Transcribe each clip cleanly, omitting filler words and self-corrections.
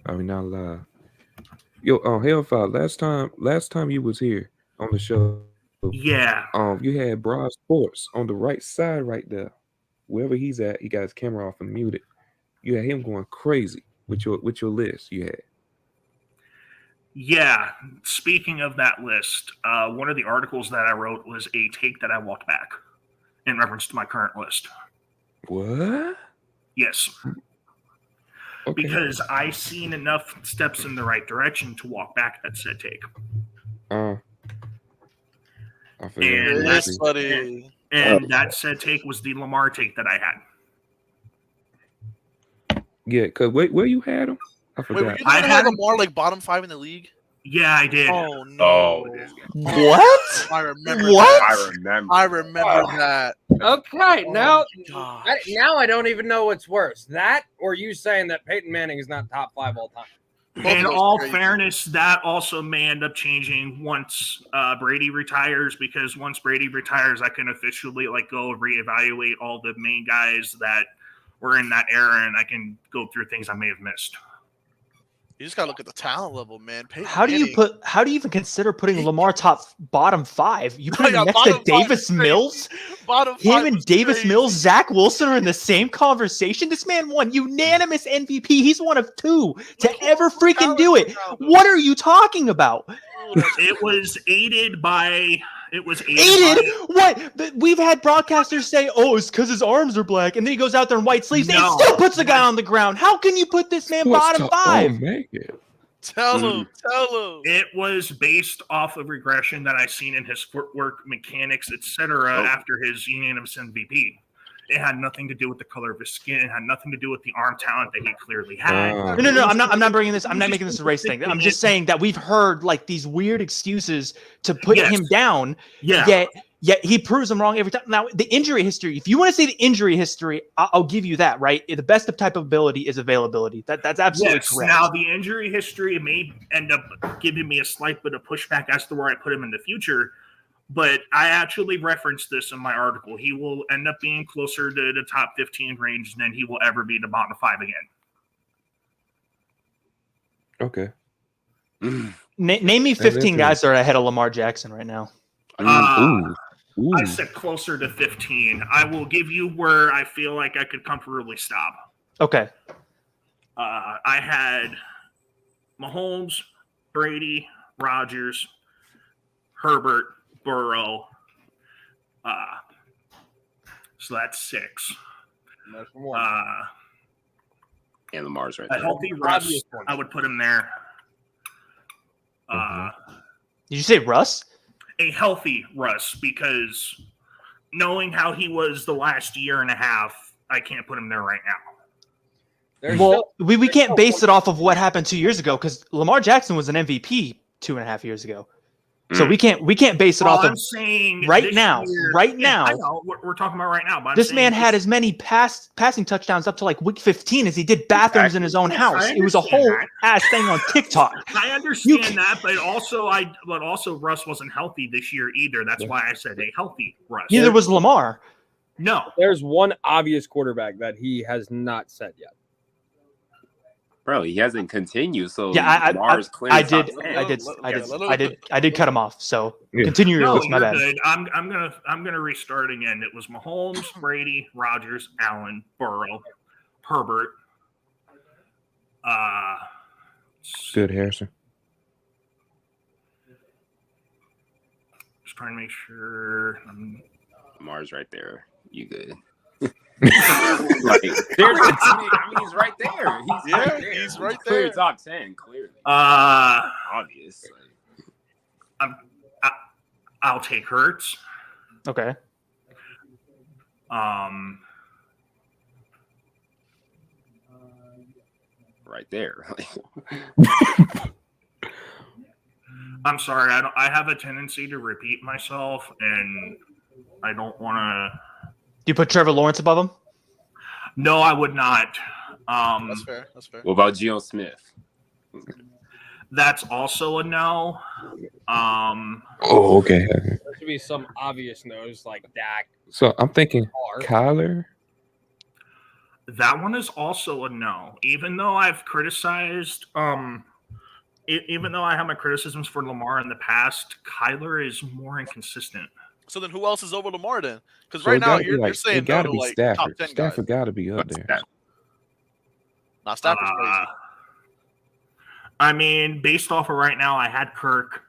I mean, not lie. Yo, Hellfire. Last time you was here on the show, Yeah. you had Broad Sports on the right side right there. Wherever he's at, he got his camera off and muted. You had him going crazy with your list. You had. Yeah. Speaking of that list, one of the articles that I wrote was a take that I walked back in reference to my current list. What? Yes. Okay. Because I seen enough steps in the right direction to walk back that said take. I feel And Yes, buddy. that said take was the Lamar take that I had. Yeah, cause where you had him? I Wait, forgot. were you I the had- one Lamar like bottom 5 in the league? Yeah, I did. Oh no! What? I remember. What? That. I remember that. Okay, now God. now I don't even know what's worse. That or you saying that Peyton Manning is not top 5 all time. Both of In those all crazy. fairness, that also may end up changing once Brady retires, because once Brady retires, I can officially go reevaluate all the main guys that were in that era, and I can go through things I may have missed. You just gotta look at the talent level, man. Peyton How do you even consider putting Lamar bottom 5? You put him Yeah, next bottom to 5 Davis is crazy. Mills? Bottom Him 5 and was Davis crazy. Mills, Zach Wilson are in the same conversation. This man won unanimous MVP. He's one of 2 to ever freaking do it. What are you talking about? It was aided by. Aided? What? We've had broadcasters say, "Oh, it's because his arms are black," and then he goes out there in white sleeves and No. still puts the guy on the ground. How can you put this man bottom 5? Make it. Tell him. It was based off of regression that I seen in his footwork, mechanics, etc. After his unanimous MVP. It had nothing to do with the color of his skin. It had nothing to do with the arm talent that he clearly had. No. I'm not bringing this. I'm not making this a race thing. I'm just saying that we've heard these weird excuses to put him down. Yeah. Yet he proves them wrong every time. Now the injury history. If you want to say the injury history, I'll give you that. Right. The best of type of ability is availability. That's absolutely correct. Now the injury history may end up giving me a slight bit of pushback as to where I put him in the future. But I actually referenced this in my article. He will end up being closer to the top 15 range than he will ever be the bottom 5 again. Okay. Name me 15 guys that are ahead of Lamar Jackson right now. Ooh. I said closer to 15. I will give you where I feel like I could comfortably stop. Okay. I had Mahomes, Brady, Rodgers, Herbert, Burrow. So that's 6. That's one. And Lamar's right A there. healthy Russ, Obvious one. I would put him there. Did you say Russ? A healthy Russ, because knowing how he was the last year and a half, I can't put him there right now. There's Well, still- we can't base it off of what happened 2 years ago because Lamar Jackson was an MVP 2.5 years ago. So we can't base it off I'm of saying right this now. year- Right Yeah, now. I know, we're talking about right now. But I'm this saying man had this- as many passing touchdowns up to week 15 as he did bathrooms in his own Yes, house. I It was a understand whole that. ass thing on TikTok. I understand that, but also Russ wasn't healthy this year either. That's why I said a healthy Russ. Neither was Lamar. No. There's one obvious quarterback that he has not said yet. Bro, he hasn't continued, so Yeah, Lamar's clear. I top did 10. I did cut him off. So Yeah. continue your No, list. My you're bad. good. I'm gonna restart again. It was Mahomes, Brady, Rodgers, Allen, Burrow, Herbert. Good, Harrison. Just trying to make sure. Lamar's right there. You good? Like, there's he's right there. He's right there. He's right Clear there. top 10, clearly. Uh, Obvious. I'll take Hurts. Okay. Right there. I'm sorry. I have a tendency to repeat myself, and I don't want to. Do you put Trevor Lawrence above him? No, I would not. That's fair. What about Geno Smith? That's also a no. Oh, okay. There should be some obvious no's like Dak. So I'm thinking Or Kyler. That one is also a no. Even though I've criticized, even though I have my criticisms for Lamar in the past, Kyler is more inconsistent. So then, who else is over Lamar then? Because So right it now gotta be you're like saying it got to no be to like Stafford. top 10 Stafford guys. got to be up there. Nah, Stafford's crazy. I mean, based off of right now, I had Kirk.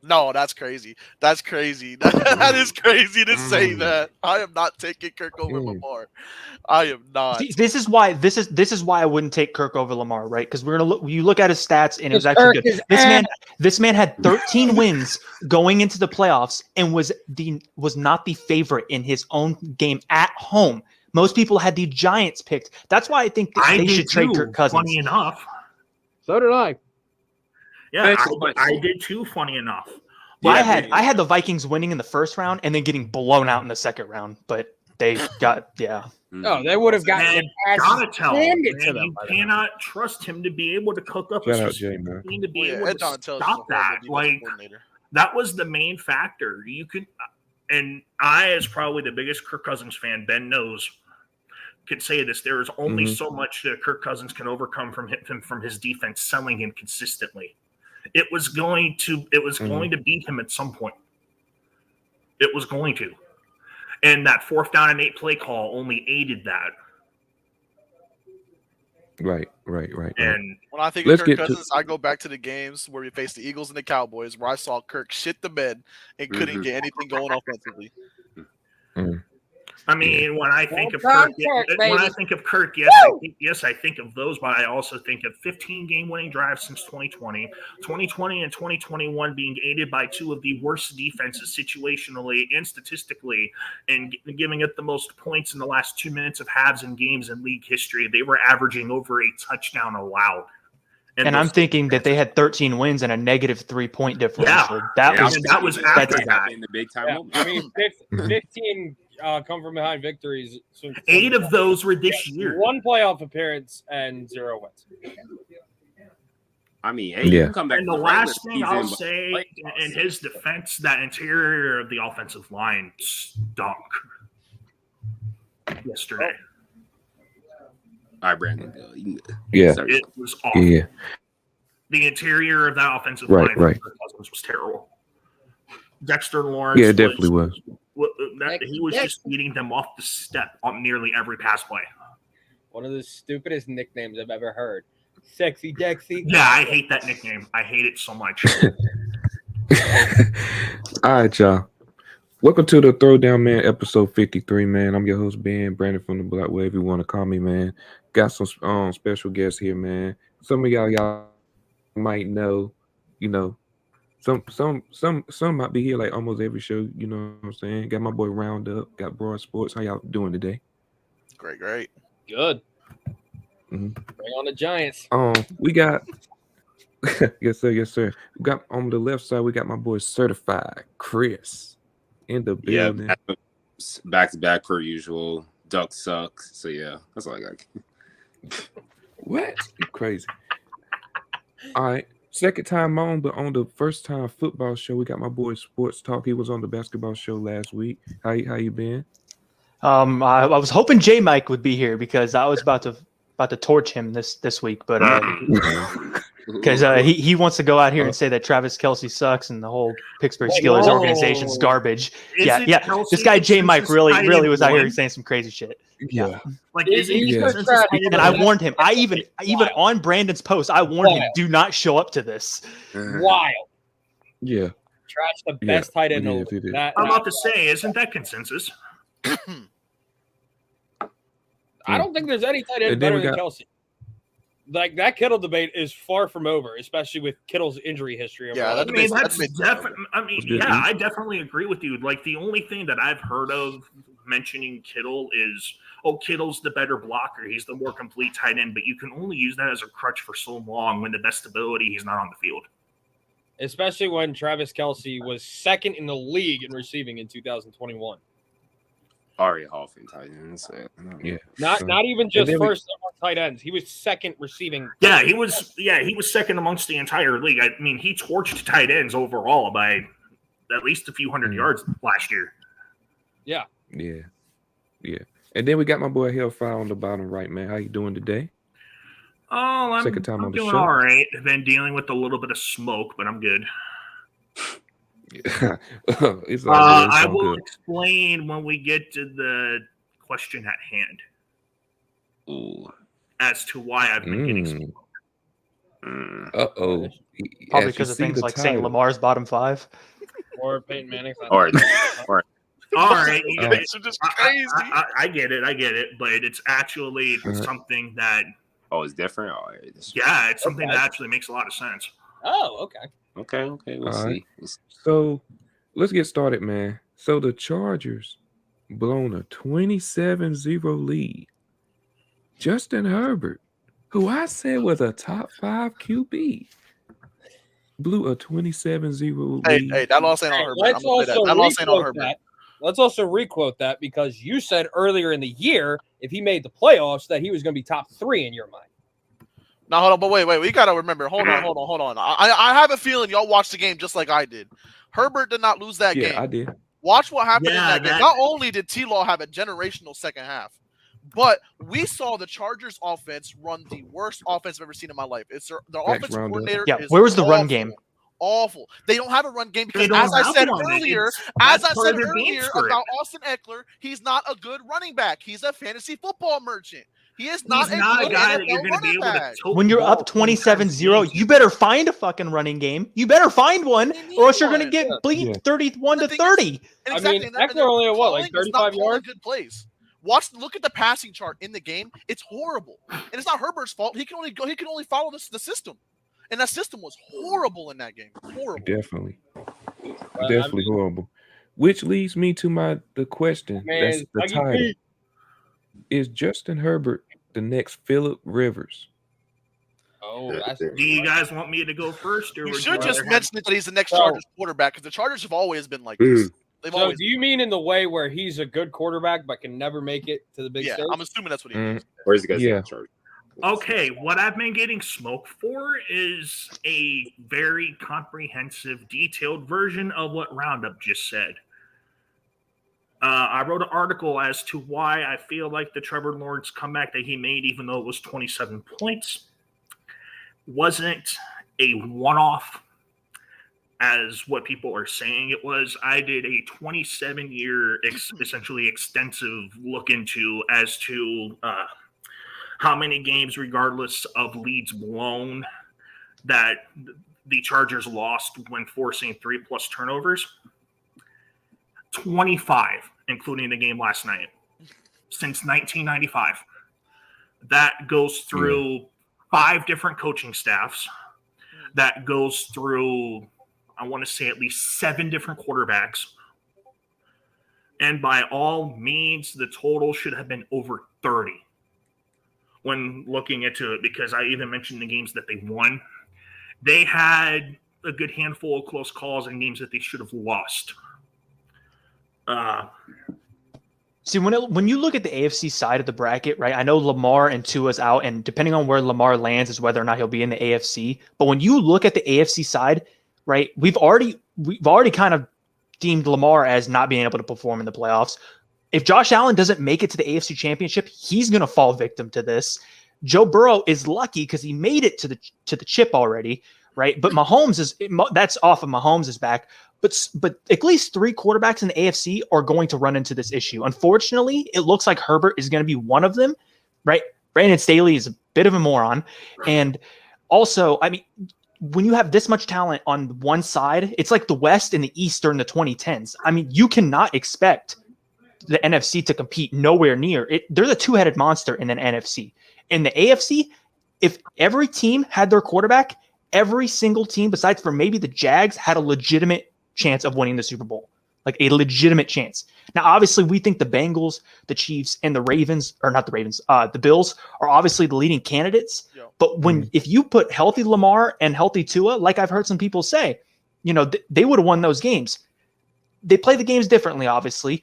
No, that's crazy. That's crazy. That is crazy to say that. I am not taking Kirk over Lamar. I am not. See, this is why I wouldn't take Kirk over Lamar, right? Because we're gonna look. You look at his stats, and it was actually good. This man had 13 wins going into the playoffs, and was not the favorite in his own game at home. Most people had the Giants picked. That's why I think they should trade Kirk Cousins. Funny enough. So did I. Yeah, I did too. Funny enough. Well, I had the Vikings winning in the first round and then getting blown out in the second round, but they got No, they would have gotten you cannot trust him to be able to cook up Shout a out Jay, man. to be able to stop that. Like that was the main factor. You could, and I, as probably the biggest Kirk Cousins fan, Ben knows, could say this. There is only so much that Kirk Cousins can overcome from his defense selling him consistently. It was going to beat him at some point. It was going to. And that 4th down and 8 play call only aided that. Right. And when I think of Kirk Cousins, I go back to the games where we faced the Eagles and the Cowboys, where I saw Kirk shit the bed and couldn't get anything going offensively. I mean, when I think of Kirk, yes, I think of those, but I also think of 15-game winning drives since 2020, 2020 and 2021 being aided by 2 of the worst defenses situationally and statistically, and giving it the most points in the last 2 minutes of halves in games in league history. They were averaging over a touchdown allowed. And I'm thinking that they had 13 wins and a negative 3-point differential. That was after that. In the big time. I mean, 15 come from behind victories. 8 of those were this year. 1 playoff appearance and 0 wins. I mean, hey, you can come back. And the last thing I'll say in his defense, that interior of the offensive line stunk yesterday. All right, Brandon. Yeah. It was awful. Yeah. The interior of that offensive line was terrible. Dexter Lawrence. Yeah, it definitely was. He was just beating them off the step on nearly every pass play. One of the stupidest nicknames I've ever heard. Sexy Dexy. Yeah, I hate that nickname. I hate it so much. All right, y'all. Welcome to the ThrowDown Man, episode 53, man. I'm your host, Ben, Brandon from the Black Wave. You want to call me, man. Got some special guests here, man. Some of y'all might know, some might be here like almost every show, you know what I'm saying? Got my boy Roundup, got Broad Sports. How y'all doing today? Great. Good. Bring on the Giants. We got yes sir. We got on the left side, we got my boy Certified Chris in the building. Yeah, back to back per usual. Duck sucks. So yeah, that's all I got. What? You crazy. All right. Second time on, but on the first time football show, we got my boy Sports Talk. He was on the basketball show last week. How you been? I was hoping J Mike would be here because I was about to torch him this week, but because he wants to go out here and say that Travis Kelce sucks and the whole Pittsburgh Steelers organization is garbage. This guy J Mike really was out here saying some crazy shit. Yeah. Like and I warned him. I even on Brandon's post, I warned him, do not show up to this. Wild. Yeah. Trash the best tight end. I'm about to say, isn't that consensus? I don't think there's any tight end better than Kelce. Like that Kittle debate is far from over, especially with Kittle's injury history. Yeah, I definitely agree with you. Like the only thing that I've heard of mentioning Kittle is, Kittle's the better blocker. He's the more complete tight end, but you can only use that as a crutch for so long when the best ability he's not on the field. Especially when Travis Kelce was second in the league in receiving in 2021. Ari Hoffman tight ends. Yeah. Not even just first among tight ends. He was second receiving. Yeah, he was second amongst the entire league. I mean, he torched tight ends overall by at least a few hundred yards last year. Yeah. Yeah. And then we got my boy Hellfire on the bottom right, man. How you doing today? Oh, I'm on the doing show. all right. I've been dealing with a little bit of smoke, but I'm good. It's all good. It's I all will good. explain when we get to the question at hand Ooh. as to why I've been getting smoke. Uh-oh. Probably because of things like saying Lamar's bottom 5. Or Peyton Manning. Or All right, you You guys, guys are just crazy. I get it, but it's actually something that, it's different. yeah, it's something that actually makes a lot of sense. Oh, okay. Okay. We'll All see. right. So let's get started, man. So the Chargers blown a 27-0 lead. Justin Herbert, who I said was a top 5 QB, blew a 27-0 lead. Hey, that loss ain't on Herbert. Let's also That loss ain't on Herbert. that. Let's also requote that because you said earlier in the year, if he made the playoffs, that he was going to be top 3 in your mind. Now hold on, but wait. We gotta remember. Hold on. I have a feeling y'all watched the game just like I did. Herbert did not lose that game. Yeah, I did. Watch what happened in that game. Not only did T-Law have a generational second half, but we saw the Chargers offense run the worst offense I've ever seen in my life. It's their offensive coordinator. Yeah, is where was the awful, run game? Awful. They don't have a run game because, as I said earlier, about Austin Eckler, he's not a good running back. He's a fantasy football merchant. He is not a guy that you're going to be able to. When you're up 27-0, you better find a fucking running game. You better find one, or else you're going to get bleed 31-30. I mean, Eckler only at what, like 35 yards? Good plays. Look at the passing chart in the game. It's horrible, and it's not Herbert's fault. He can only follow the system, and that system was horrible in that game. Horrible. Definitely horrible. Which leads me to the question. That's the title. Is Justin Herbert the next Phillip Rivers? Oh, do you guys want me to go first? Or you should just mention that he's the next Chargers quarterback because the Chargers have always been like this. So do you mean in the way where he's a good quarterback but can never make it to the big stage? I'm assuming that's what he means. Or is he going to Chargers? Okay, what I've been getting smoke for is a very comprehensive, detailed version of what Roundup just said. I wrote an article as to why I feel like the Trevor Lawrence comeback that he made, even though it was 27 points, wasn't a one-off as what people are saying it was. I did a 27-year, essentially extensive look into as to how many games, regardless of leads blown, that the Chargers lost when forcing 3+ turnovers. 25, including the game last night, since 1995. That goes through 5 different coaching staffs. That goes through, I want to say, at least 7 different quarterbacks. And by all means, the total should have been over 30 when looking into it, because I even mentioned the games that they won. They had a good handful of close calls in games that they should have lost. See, when you look at the AFC side of the bracket, right? I know Lamar and Tua's out, and depending on where Lamar lands is whether or not he'll be in the AFC. But when you look at the AFC side, right, we've already kind of deemed Lamar as not being able to perform in the playoffs. If Josh Allen doesn't make it to the AFC Championship, he's going to fall victim to this. Joe Burrow is lucky because he made it to the chip already, right? But that's off of Mahomes' back. But at least 3 quarterbacks in the AFC are going to run into this issue. Unfortunately, it looks like Herbert is going to be one of them, right? Brandon Staley is a bit of a moron. And also, I mean, when you have this much talent on one side, it's like the West and the East during the 2010s. I mean, you cannot expect the NFC to compete nowhere near it. They're the 2-headed monster in an NFC. In the AFC, if every team had their quarterback, every single team besides for maybe the Jags had a legitimate chance of winning the Super Bowl, like a legitimate chance. Now, obviously, we think the Bengals, the Chiefs, and the the Bills are obviously the leading candidates. Yeah. But if you put healthy Lamar and healthy Tua, like I've heard some people say, they would have won those games. They play the games differently, obviously,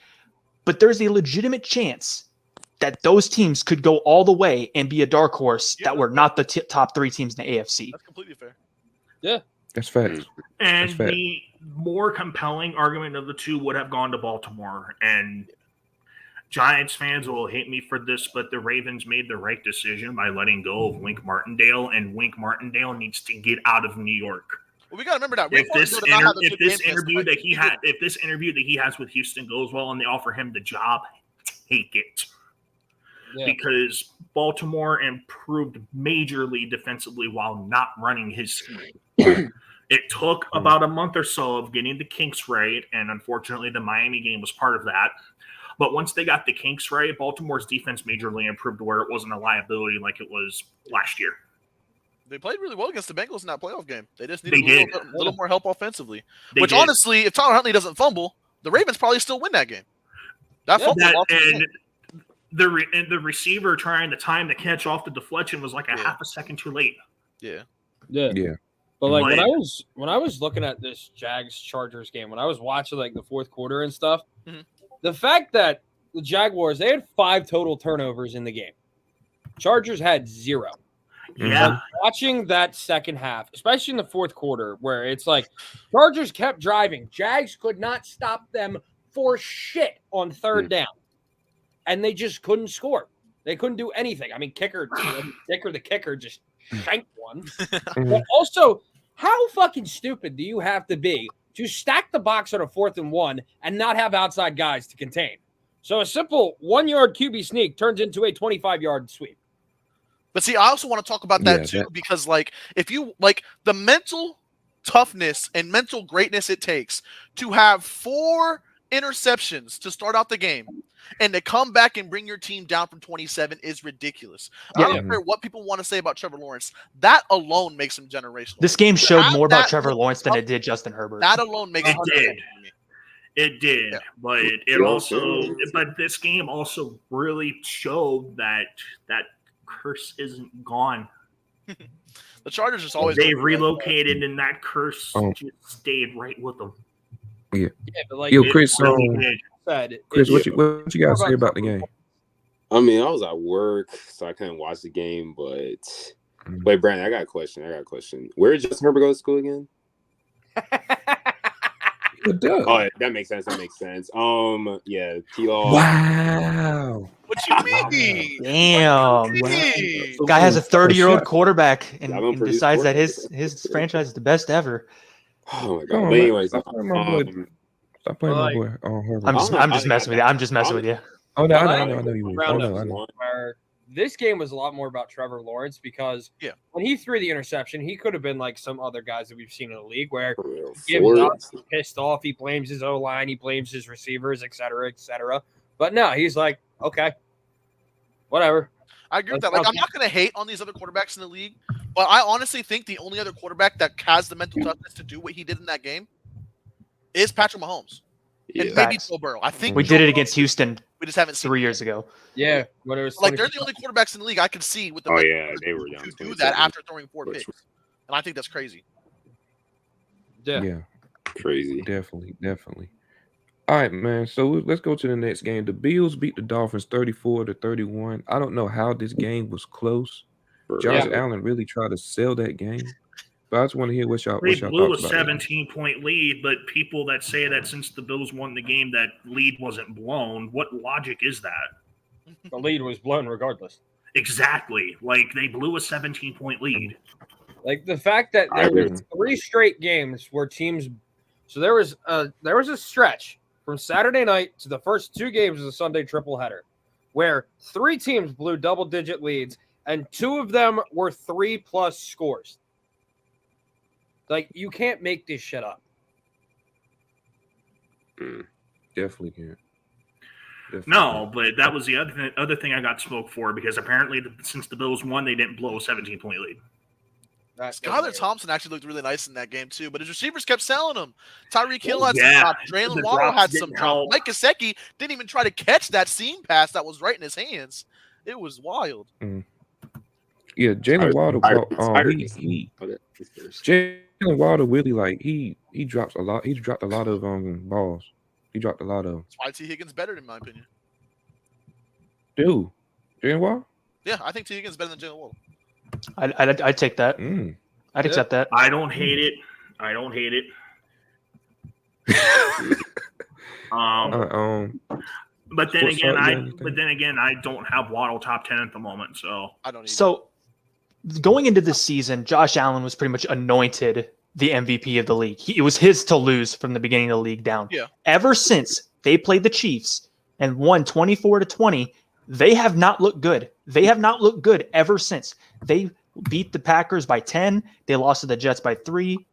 but there's a legitimate chance that those teams could go all the way and be a dark horse that were not the top 3 teams in the AFC. That's completely fair. Yeah. That's facts. And the more compelling argument of the two would have gone to Baltimore. And Giants fans will hate me for this, but the Ravens made the right decision by letting go of Wink Martindale, and Wink Martindale needs to get out of New York. Well, we got to remember that. If this interview that he has with Houston goes well and they offer him the job, take it. Yeah. Because Baltimore improved majorly defensively while not running his scheme. It took about a month or so of getting the kinks right, and unfortunately the Miami game was part of that. But once they got the kinks right, Baltimore's defense majorly improved to where it wasn't a liability like it was last year. They played really well against the Bengals in that playoff game. They just needed a little more help offensively. Honestly, if Tyler Huntley doesn't fumble, the Ravens probably still win that game. The receiver trying to time the catch off the deflection was like half a second too late. Yeah. But when I was looking at this Jags Chargers game, when I was watching like the fourth quarter and stuff, the fact that the Jaguars, they had 5 total turnovers in the game. Chargers had 0. Yeah. Like, watching that second half, especially in the fourth quarter, where it's like Chargers kept driving. Jags could not stop them for shit on third down. And they just couldn't score. They couldn't do anything. I mean, the kicker just shanked one. But also, how fucking stupid do you have to be to stack the box on a 4th and 1 and not have outside guys to contain? So a simple 1-yard QB sneak turns into a 25-yard sweep. But see, I also want to talk about that too, because if you the mental toughness and mental greatness it takes to have 4 interceptions to start out the game and to come back and bring your team down from 27 is ridiculous. I don't care what people want to say about Trevor Lawrence. That alone makes him generational. This game showed more about Trevor Lawrence than it did Justin Herbert. That alone makes him generational. It did, but this game also really showed that curse isn't gone. The Chargers just always relocated, and that curse just stayed right with them. Yeah, but Chris. Chris, what you got to say about the game? I mean, I was at work, so I couldn't watch the game. But wait, Brandon, I got a question. Where did Justin Herbert go to school again? Oh, that makes sense. Yeah, T-Law. Wow. What you mean? Damn. Guy has a 30-year-old quarterback and decides that his franchise is the best ever. Oh my god. But anyways, stop playing my boy. I'm just messing with you. Oh no, I know you will. I know. This game was a lot more about Trevor Lawrence because when he threw the interception, he could have been like some other guys that we've seen in the league where he gives up, he's pissed off, he blames his O-line, he blames his receivers, et cetera, et cetera. But no, he's like, okay, whatever. I agree with that. I'm not going to hate on these other quarterbacks in the league, but I honestly think the only other quarterback that has the mental toughness to do what he did in that game is Patrick Mahomes. And maybe Joe Burrow. I think we did it against Houston. We just haven't seen 3 years ago. Yeah, when it was they're the only quarterbacks in the league I could see with the they were down to do that after throwing 4 picks, and I think that's crazy. Yeah, crazy. Definitely. All right, man. So let's go to the next game. The Bills beat the Dolphins 34-31. I don't know how this game was close. Josh Allen really tried to sell that game. But I just want to hear what y'all They blew a about 17-point lead, but people that say that since the Bills won the game, that lead wasn't blown, what logic is that? The lead was blown regardless. Exactly. They blew a 17-point lead. The fact that there were 3 straight games where teams – so there was a stretch from Saturday night to the first 2 games of the Sunday triple-header where 3 teams blew double-digit leads, and 2 of them were 3+ scores. You can't make this shit up. Definitely can't. No, but that was the other thing I got smoked for, because apparently since the Bills won, they didn't blow a 17-point lead. Skylar Thompson actually looked really nice in that game too, but his receivers kept selling him. Tyreek Hill had some drop. Jalen Waddle had some drop. Mike Gesicki didn't even try to catch that seam pass that was right in his hands. It was wild. Yeah, Jalen Waddle. Jalen Waddle really he drops a lot. He dropped a lot of balls. He dropped a lot of. That's why T. Higgins better in my opinion. Dude, Jalen Waddle? Yeah, I think T. Higgins is better than Jalen Waddle. I'd take that. I'd accept that. I don't hate it. But then again, I don't have Waddle top 10 at the moment, so I don't. So going into this season, Josh Allen was pretty much anointed the MVP of the league. It was his to lose from the beginning of the league down. Yeah. Ever since they played the Chiefs and won 24-20, they have not looked good. They have not looked good ever since. They beat the Packers by 10. They lost to the Jets by 3.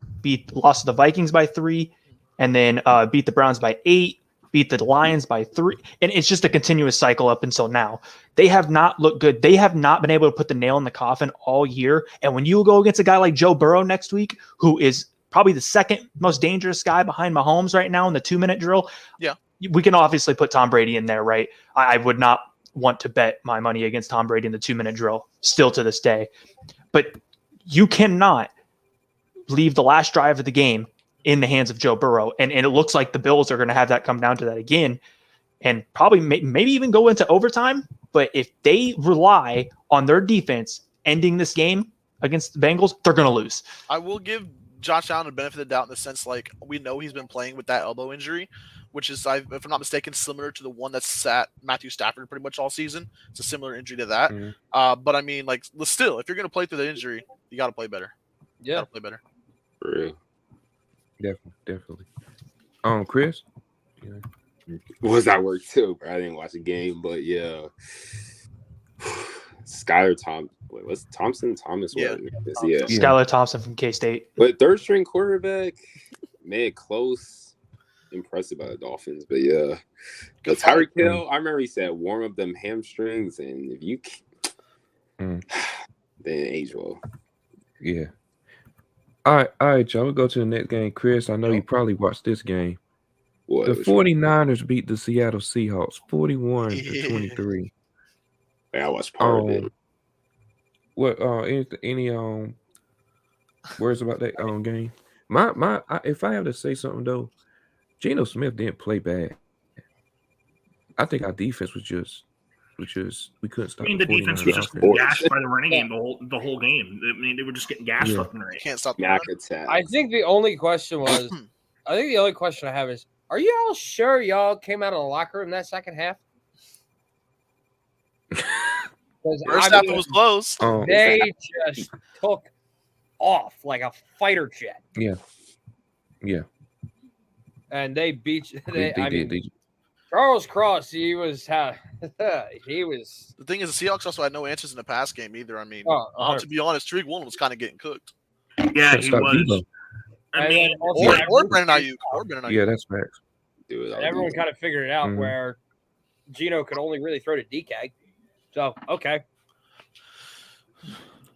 Lost to the Vikings by 3, and then beat the Browns by 8. Beat the Lions by 3. And it's just a continuous cycle up until now. They have not looked good. They have not been able to put the nail in the coffin all year. And when you go against a guy like Joe Burrow next week, who is probably the second most dangerous guy behind Mahomes right now in the 2-minute drill, we can obviously put Tom Brady in there, right? I would not want to bet my money against Tom Brady in the 2-minute drill still to this day. But you cannot leave the last drive of the game in the hands of Joe Burrow. And it looks like the Bills are going to have that come down to that again and probably maybe even go into overtime. But if they rely on their defense ending this game against the Bengals, they're going to lose. I will give Josh Allen a benefit of the doubt in the sense, like, we know he's been playing with that elbow injury, which is, if I'm not mistaken, similar to the one that sat Matthew Stafford pretty much all season. It's a similar injury to that. Mm-hmm. But I mean, like, still, if you're going to play through the injury, you got to play better. Yeah. Got to play better. For real. Definitely. Chris? Yeah. Was at work too, bro. I didn't watch the game, but yeah. Skylar Thompson? Thomas? Yeah. Skylar Thompson from K-State. But third string quarterback, man, close. Impressive by the Dolphins, but yeah. But Tyreek Hill, I remember he said warm up them hamstrings, and if you then age well. Yeah. All right, y'all. We'll go to the next game. Chris, I know you probably watched this game. What? The 49ers beat the Seattle Seahawks 41-23. Yeah, I watched part of it. What any words about that game? If I have to say something though, Geno Smith didn't play bad. I think our defense was just we couldn't stop. I mean, the defense was just gashed by the running game the whole game. I mean, they were just getting gashed left and right. Can't stop the attack. I think the only question I have is, are you all sure y'all came out of the locker room that second half? First half was close. They just took off like a fighter jet. Yeah. And they beat. They did. Charles Cross, he was. The thing is, the Seahawks also had no answers in the pass game either. I mean, to be honest, Tariq Woolen was kind of getting cooked. Yeah, he was. I mean, or Brandon Ayuk. Yeah, that's facts. Everyone kind of figured it out where Geno could only really throw to DK. So, okay.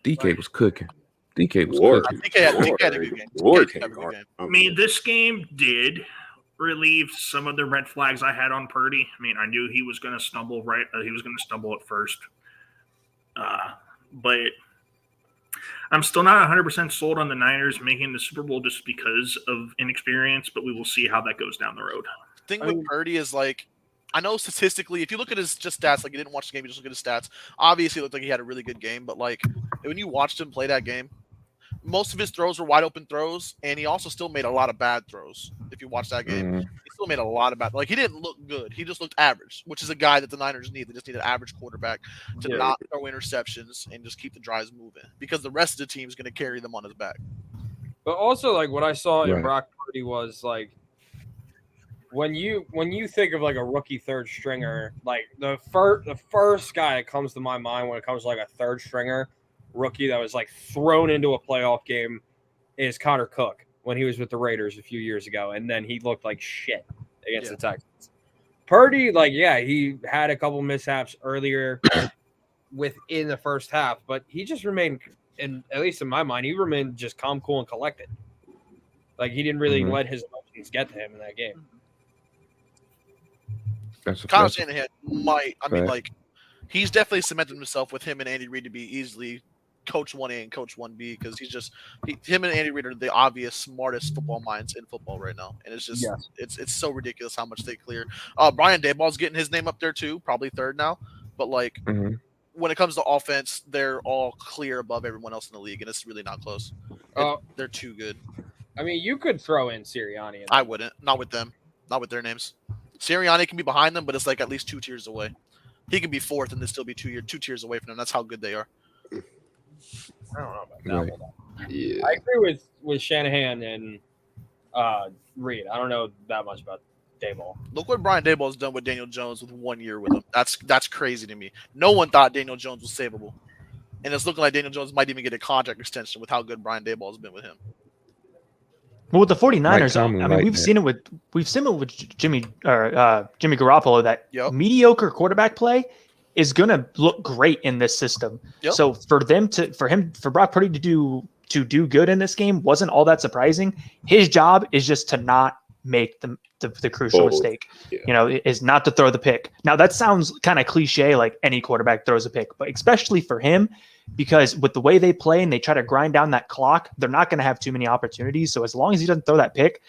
DK was cooking. DK was cooking. DK had a good game. I mean, this game did relieve some of the red flags I had on Purdy. I mean, I knew he was going to stumble he was going to stumble at first. But I'm still not 100% sold on the Niners making the Super Bowl just because of inexperience, but we will see how that goes down the road. The thing with Purdy is, like, I know statistically, if you look at his just stats, like, you didn't watch the game, you just look at his stats, obviously it looked like he had a really good game, but, like, when you watched him play that game, most of his throws were wide open throws, and he also still made a lot of bad throws. If you watch that game, he still made a lot of bad. Like, he didn't look good. He just looked average, which is a guy that the Niners need. They just need an average quarterback to not throw interceptions and just keep the drives moving, because the rest of the team is going to carry them on his back. But also, like, what I saw in Brock Purdy was, like, when you think of, like, a rookie third stringer, like, the first guy that comes to my mind when it comes to, like, a third stringer rookie that was, like, thrown into a playoff game is Connor Cook when he was with the Raiders a few years ago, and then he looked like shit against the Texans. Purdy, like, he had a couple mishaps earlier within the first half, but he just remained, at least in my mind, he remained just calm, cool, and collected. Like, he didn't really let his emotions get to him in that game. Kyle Shanahan might, I mean, like, he's definitely cemented himself with him and Andy Reid to be easily Coach 1A and Coach 1B, because him and Andy Reid are the obvious smartest football minds in football right now, and it's just it's so ridiculous how much they clear. Brian Daboll's getting his name up there too, probably third now, but like when it comes to offense, they're all clear above everyone else in the league, and it's really not close. They're too good. I mean, you could throw in Sirianni. I wouldn't, not with them, not with their names. Sirianni can be behind them, but it's like at least 2 tiers away. He can be fourth and then still be 2 tiers away from them. That's how good they are. I don't know about that one. Yeah. I agree with Shanahan and Reed. I don't know that much about Daboll. Look what Brian Daboll has done with Daniel Jones with 1 year with him. That's crazy to me. No one thought Daniel Jones was savable. And it's looking like Daniel Jones might even get a contract extension with how good Brian Daboll has been with him. Well, with the 49ers, I mean, we've seen it with Jimmy Garoppolo that mediocre quarterback play is going to look great in this system. Yep. So for Brock Purdy to do good in this game wasn't all that surprising. His job is just to not make the crucial mistake. Yeah. Is not to throw the pick. Now that sounds kind of cliche, like any quarterback throws a pick, but especially for him, because with the way they play and they try to grind down that clock, they're not going to have too many opportunities. So as long as he doesn't throw that pick,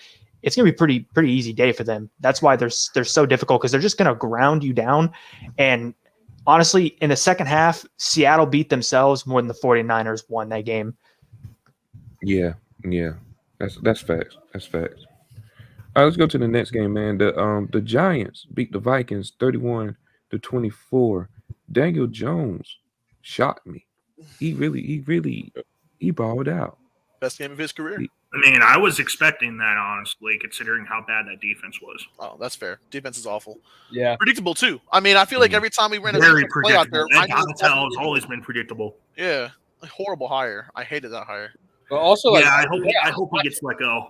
it's going to be pretty easy day for them. That's why they're so difficult, because they're just going to ground you down. And honestly, in the second half, Seattle beat themselves more than the 49ers won that game. Yeah. That's facts. That's facts. All right, let's go to the next game, man. The Giants beat the Vikings 31-24. Daniel Jones shocked me. He balled out. Best game of his career. I mean, I was expecting that, honestly, considering how bad that defense was. Oh, that's fair. Defense is awful. Yeah. Predictable, too. I mean, I feel like every time we ran a very play out there, Donatell has always been predictable. Yeah. A horrible hire. I hated that hire. But also, I hope he gets let go.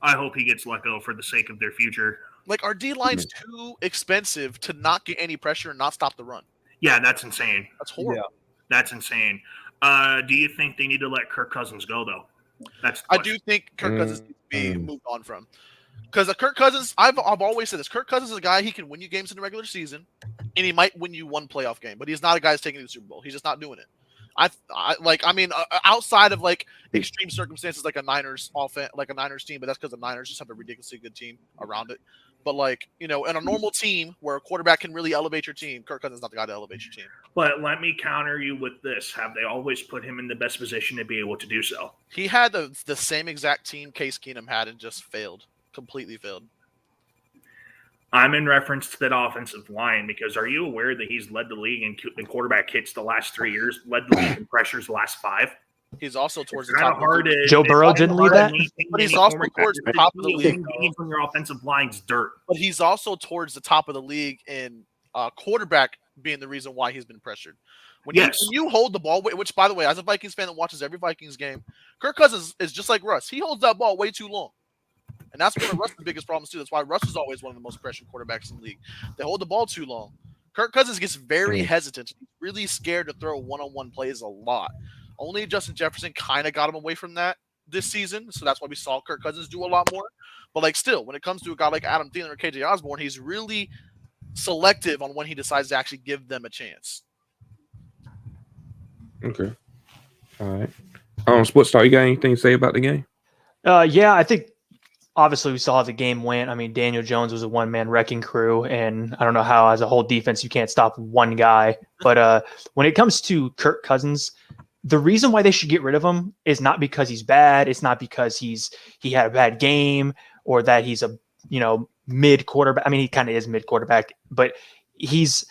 I hope he gets let go for the sake of their future. Like, our D-line's too expensive to not get any pressure and not stop the run. Yeah, that's insane. That's horrible. Yeah. That's insane. Do you think they need to let Kirk Cousins go, though? I do think Kirk Cousins needs to be moved on from. Because Kirk Cousins, I've always said this, Kirk Cousins is a guy, he can win you games in the regular season, and he might win you one playoff game, but he's not a guy that's taking the Super Bowl. He's just not doing it. Outside of like extreme circumstances, like a Niners offense, like a Niners team, but that's because the Niners just have a ridiculously good team around it. But in a normal team where a quarterback can really elevate your team, Kirk Cousins is not the guy to elevate your team. But let me counter you with this: have they always put him in the best position to be able to do so? He had the same exact team Case Keenum had and just completely failed. I'm in reference to that offensive line, because are you aware that he's led the league in quarterback hits the last 3 years, led the league in pressures the last 5? He's also towards the top of the league. Joe Burrow didn't lead that? But he's also towards the top of the league. When your offensive line's dirt. But he's also towards the top of the league in quarterback being the reason why he's been pressured. When you hold the ball, which, by the way, as a Vikings fan that watches every Vikings game, Kirk Cousins is just like Russ. He holds that ball way too long. And that's one of Russ's biggest problems, too. That's why Russ is always one of the most pressured quarterbacks in the league. They hold the ball too long. Kirk Cousins gets very hesitant. He's really scared to throw one-on-one plays a lot. Only Justin Jefferson kind of got him away from that this season, so that's why we saw Kirk Cousins do a lot more. But, still, when it comes to a guy like Adam Thielen or KJ Osborne, he's really selective on when he decides to actually give them a chance. Okay. All right. Sports Star, you got anything to say about the game? Yeah, I think obviously we saw how the game went. I mean, Daniel Jones was a one-man wrecking crew, and I don't know how as a whole defense you can't stop one guy. But when it comes to Kirk Cousins, the reason why they should get rid of him is not because he's bad. It's not because he had a bad game or that he's a mid quarterback. I mean, he kind of is mid quarterback, but he's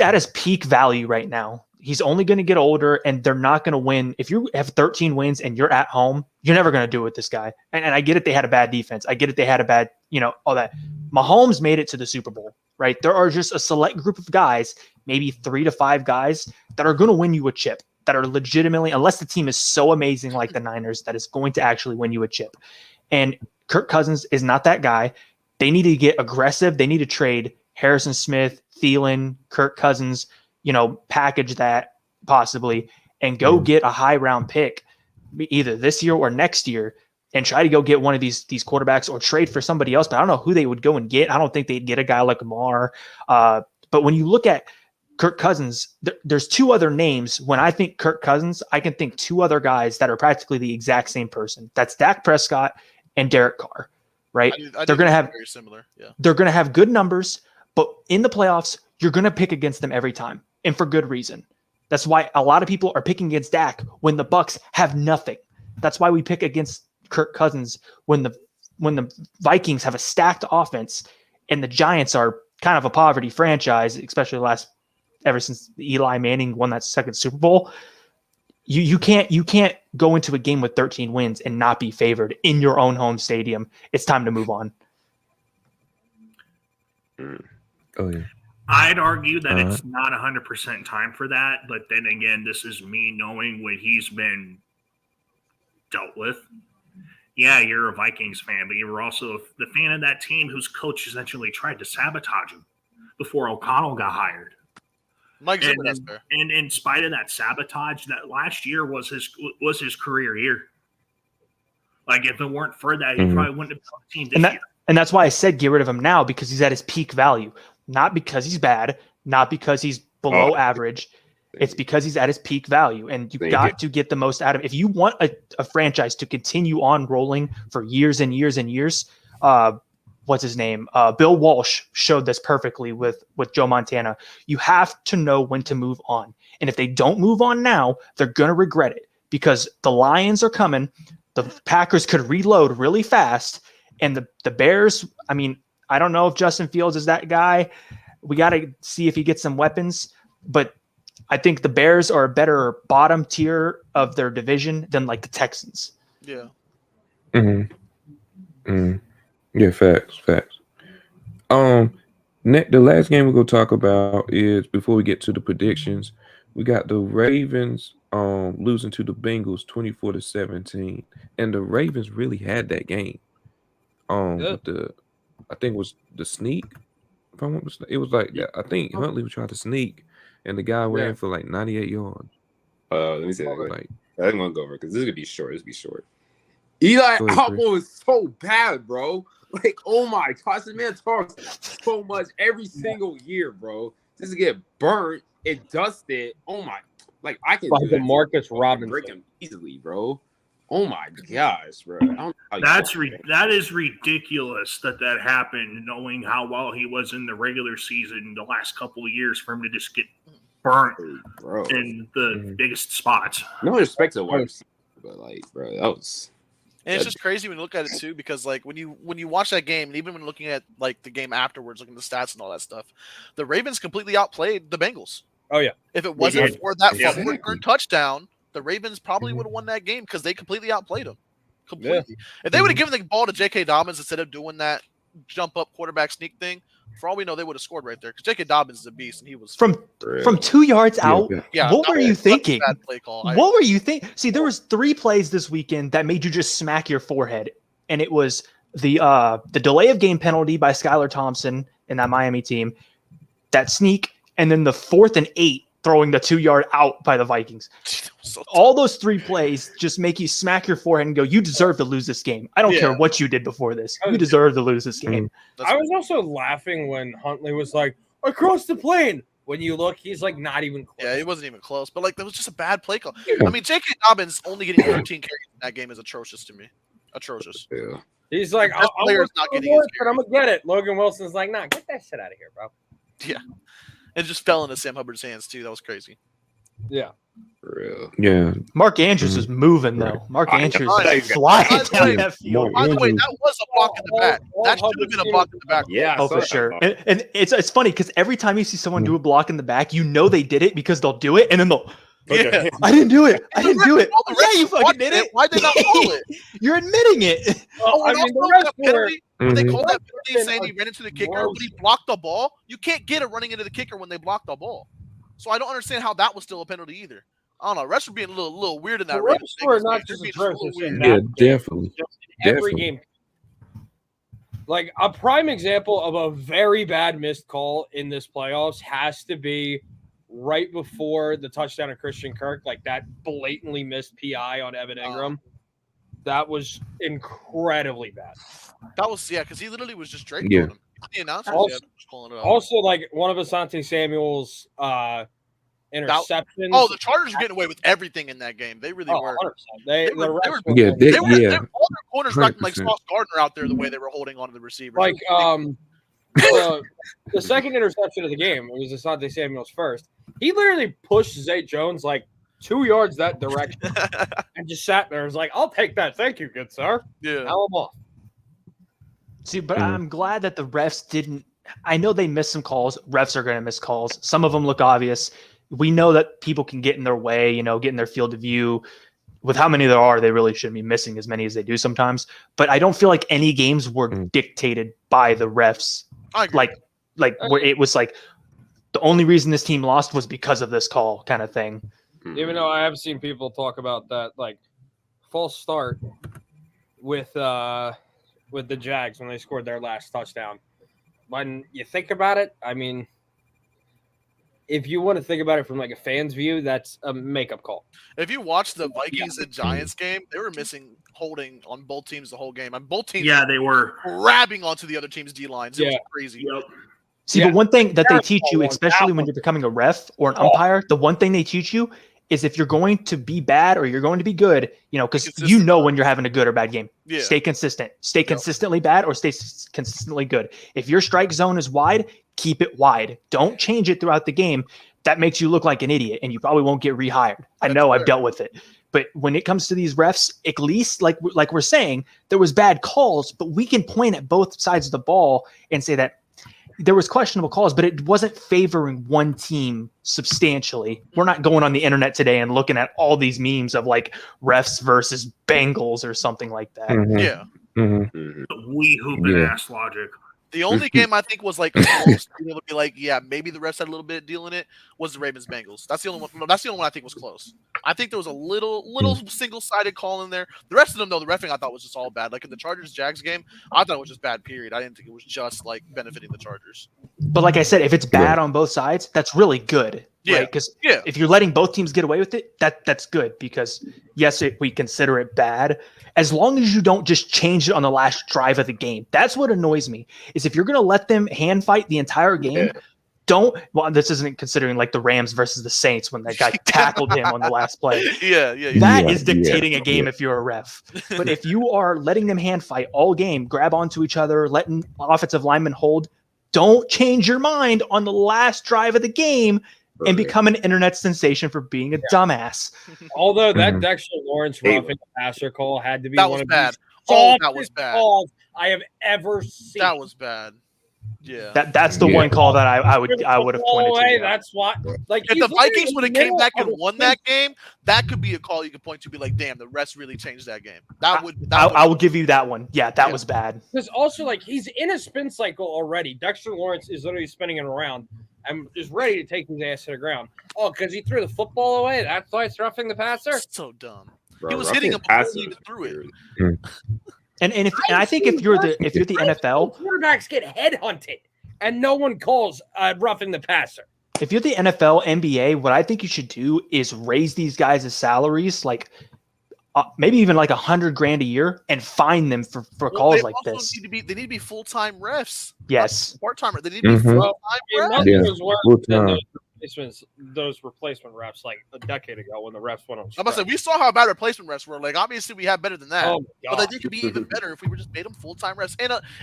at his peak value right now. He's only going to get older, and they're not going to win. If you have 13 wins and you're at home, you're never going to do it with this guy. And I get it. They had a bad defense. I get it. They had a bad, all that. Mahomes made it to the Super Bowl, right? There are just a select group of guys, maybe 3 to 5 guys that are going to win you a chip, that are legitimately, unless the team is so amazing like the Niners, that is going to actually win you a chip. And Kirk Cousins is not that guy. They need to get aggressive. They need to trade Harrison Smith, Thielen, Kirk Cousins, package that possibly and go get a high round pick either this year or next year and try to go get one of these quarterbacks or trade for somebody else. But I don't know who they would go and get. I don't think they'd get a guy like Lamar. But when you look at Kirk Cousins, there's 2 other names. When I think Kirk Cousins, I can think 2 other guys that are practically the exact same person. That's Dak Prescott and Derek Carr, right? They're going to have very similar. Yeah. They're going to have good numbers, but in the playoffs, you're going to pick against them every time. And for good reason. That's why a lot of people are picking against Dak when the Bucs have nothing. That's why we pick against Kirk Cousins when the Vikings have a stacked offense and the Giants are kind of a poverty franchise, especially ever since Eli Manning won that second Super Bowl, you can't go into a game with 13 wins and not be favored in your own home stadium. It's time to move on. Oh yeah. I'd argue that it's not 100% time for that, but then again, this is me knowing what he's been dealt with. Yeah, you're a Vikings fan, but you were also the fan of that team whose coach essentially tried to sabotage him before O'Connell got hired. Mike Zimmer, that's fair. And in spite of that sabotage, that last year was his career year. Like, if it weren't for that, he probably wouldn't have built a team this year. And that's why I said get rid of him now, because he's at his peak value. Not because he's bad, not because he's below average. It's because he's at his peak value. And you've got to get the most out of it. If you want a franchise to continue on rolling for years and years and years, what's his name? Bill Walsh showed this perfectly with Joe Montana. You have to know when to move on. And if they don't move on now, they're going to regret it, because the Lions are coming. The Packers could reload really fast. And the Bears, I mean, I don't know if Justin Fields is that guy. We got to see if he gets some weapons. But I think the Bears are a better bottom tier of their division than like the Texans. Yeah. Yeah, facts. The last game we're gonna talk about is, before we get to the predictions, we got the Ravens losing to the Bengals 24-17, and the Ravens really had that game. With I think it was the sneak. If I want to, it was like I think Huntley was trying to sneak, and the guy ran for like 98 yards. Let me say that. Like, I'm gonna go over because this is gonna be short. Eli Apple is so bad, bro. Like, oh my gosh, this man talks so much every single year, bro. Just to get burnt and dusted. Oh my, like I can do that. Marcus Robinson break him easily, bro. Oh my gosh, bro. I don't know how that is ridiculous that happened, knowing how well he was in the regular season the last couple of years, for him to just get burnt in the biggest spots. No respect to wide receiver, but like, bro, that was. And it's just crazy when you look at it too, because like when you watch that game, and even when looking at like the game afterwards, looking at the stats and all that stuff, the Ravens completely outplayed the Bengals. Oh yeah. If it wasn't for that fumble return touchdown, the Ravens probably would have won that game because they completely outplayed them. Completely. Yeah. If they would have given the ball to J.K. Dobbins instead of doing that jump up quarterback sneak thing, for all we know, they would have scored right there, because J.K. Dobbins is a beast, and he was from 2 yards out. Yeah. What were you thinking? Bad play call. What were you thinking? See, there was 3 plays this weekend that made you just smack your forehead, and it was the delay of game penalty by Skylar Thompson in that Miami team, that sneak, and then the 4th and 8 throwing the 2-yard out by the Vikings. All those 3 plays just make you smack your forehead and go, you deserve to lose this game. I don't care what you did before this. You deserve to lose this game. I was also laughing when Huntley was like, across the plane. When you look, he's like not even close. Yeah, he wasn't even close. But like, that was just a bad play call. I mean, J.K. Dobbins only getting 13 carries in that game is atrocious to me. Atrocious. Yeah. He's like, I'm not getting it, but I'm going to get it. Logan Wilson's like, nah, get that shit out of here, bro. Yeah. It just fell into Sam Hubbard's hands too. That was crazy. Yeah. For real. Yeah. Mark Andrews is moving though. Mark Andrews is flying down that field. By the way, that was a block in the back. That should have been a block in the back. Yeah. Oh, for sure. And it's funny because every time you see someone do a block in the back, you know they did it, because they'll do it and then they'll. Yeah. I didn't do it. I didn't do it. Yeah, you fucking did it. Why'd they not call it? You're admitting it. I mean, the rest were. When they called that penalty saying he ran into the kicker, but he blocked the ball. You can't get a running into the kicker when they block the ball. So I don't understand how that was still a penalty either. I don't know. Refs were being a little weird in that. Refs were not just atrocious. Yeah, definitely. Every game. Like, a prime example of a very bad missed call in this playoffs has to be right before the touchdown of Christian Kirk, like that blatantly missed PI on Evan Ingram. That was incredibly bad. That was, because he literally was just dragging on him. The announcer was pulling it up. Also, like, one of Asante Samuel's interceptions. The Chargers are getting away with everything in that game. They really were. 100%. All their corners were acting like Sauce Gardner out there the way they were holding on to the receivers. Like, the second interception of the game, it was Asante Samuel's first. He literally pushed Zay Jones like 2 yards that direction and just sat there and was like, I'll take that. Thank you, good sir. Yeah. Now I'm off. See, but I'm glad that the refs didn't. I know they missed some calls. Refs are going to miss calls. Some of them look obvious. We know that people can get in their way, get in their field of view. With how many there are, they really shouldn't be missing as many as they do sometimes. But I don't feel like any games were dictated by the refs. Like where it was like the only reason this team lost was because of this call kind of thing. Even though I have seen people talk about that, like false start with the Jags when they scored their last touchdown. When you think about it, I mean, if you want to think about it from like a fan's view, that's a makeup call. If you watch the Vikings and Giants game, they were missing holding on both teams the whole game. On both teams, they were grabbing onto the other team's D lines. It was crazy. Yep. See, but one thing that they teach you, especially when you're becoming a ref or an umpire, the one thing they teach you is if you're going to be bad or you're going to be good, because when you're having a good or bad game. Yeah. Stay consistent. Stay consistently bad or stay consistently good. If your strike zone is wide, keep it wide. Don't change it throughout the game. That makes you look like an idiot, and you probably won't get rehired. I know I've dealt with it. But when it comes to these refs, at least like we're saying, there was bad calls, but we can point at both sides of the ball and say that there was questionable calls, but it wasn't favoring one team substantially. We're not going on the internet today and looking at all these memes of like refs versus Bengals or something like that. Mm-hmm. Yeah. Mm-hmm. We hooping ass logic. The only game I think was like close to be able to be like, maybe the refs had a little bit of deal in it was the Ravens Bengals. That's the only one. That's the only one I think was close. I think there was a little single-sided call in there. The rest of them, though, the reffing I thought was just all bad. Like in the Chargers Jags game, I thought it was just bad. Period. I didn't think it was just like benefiting the Chargers. But like I said, if it's bad on both sides, that's really good. Yeah. Right? Because if you're letting both teams get away with it, that's good. Because yes, we consider it bad. As long as you don't just change it on the last drive of the game. That's what annoys me, is if you're going to let them hand fight the entire game, this isn't considering like the Rams versus the Saints when that guy tackled him on the last play. That is dictating a game if you're a ref. But if you are letting them hand fight all game, grab onto each other, letting offensive linemen hold, don't change your mind on the last drive of the game and become an internet sensation for being a dumbass. Although that Dexter Lawrence roughing the passer call had to be that one was of bad. That was bad. Calls I have ever seen. That was bad. Yeah, that's the one call that I would have pointed to. That's what. Like if the Vikings would have came back and won that game, that could be a call you could point to, be like, damn, the refs really changed that game. I will give you that one. Yeah, that was bad. Because also, like, he's in a spin cycle already. Dexter Lawrence is literally spinning it around and is ready to take his ass to the ground. Oh, because he threw the football away. That's why it's roughing the passer. That's so dumb. Bro, he was hitting him before he even threw it. And I think if you're the NFL, quarterbacks get headhunted and no one calls roughing the passer. If you're the NFL, NBA, what I think you should do is raise these guys' salaries, like maybe even like $100,000 a year, and fine them for calls like this. They need to be full-time refs. Yes, part-timer. They need to be full-time refs. Those replacement refs like a decade ago when the refs went on strike. I'm about to say, we saw how bad replacement refs were. Like, obviously, we have better than that. But they could be even better if we were just made them full-time refs.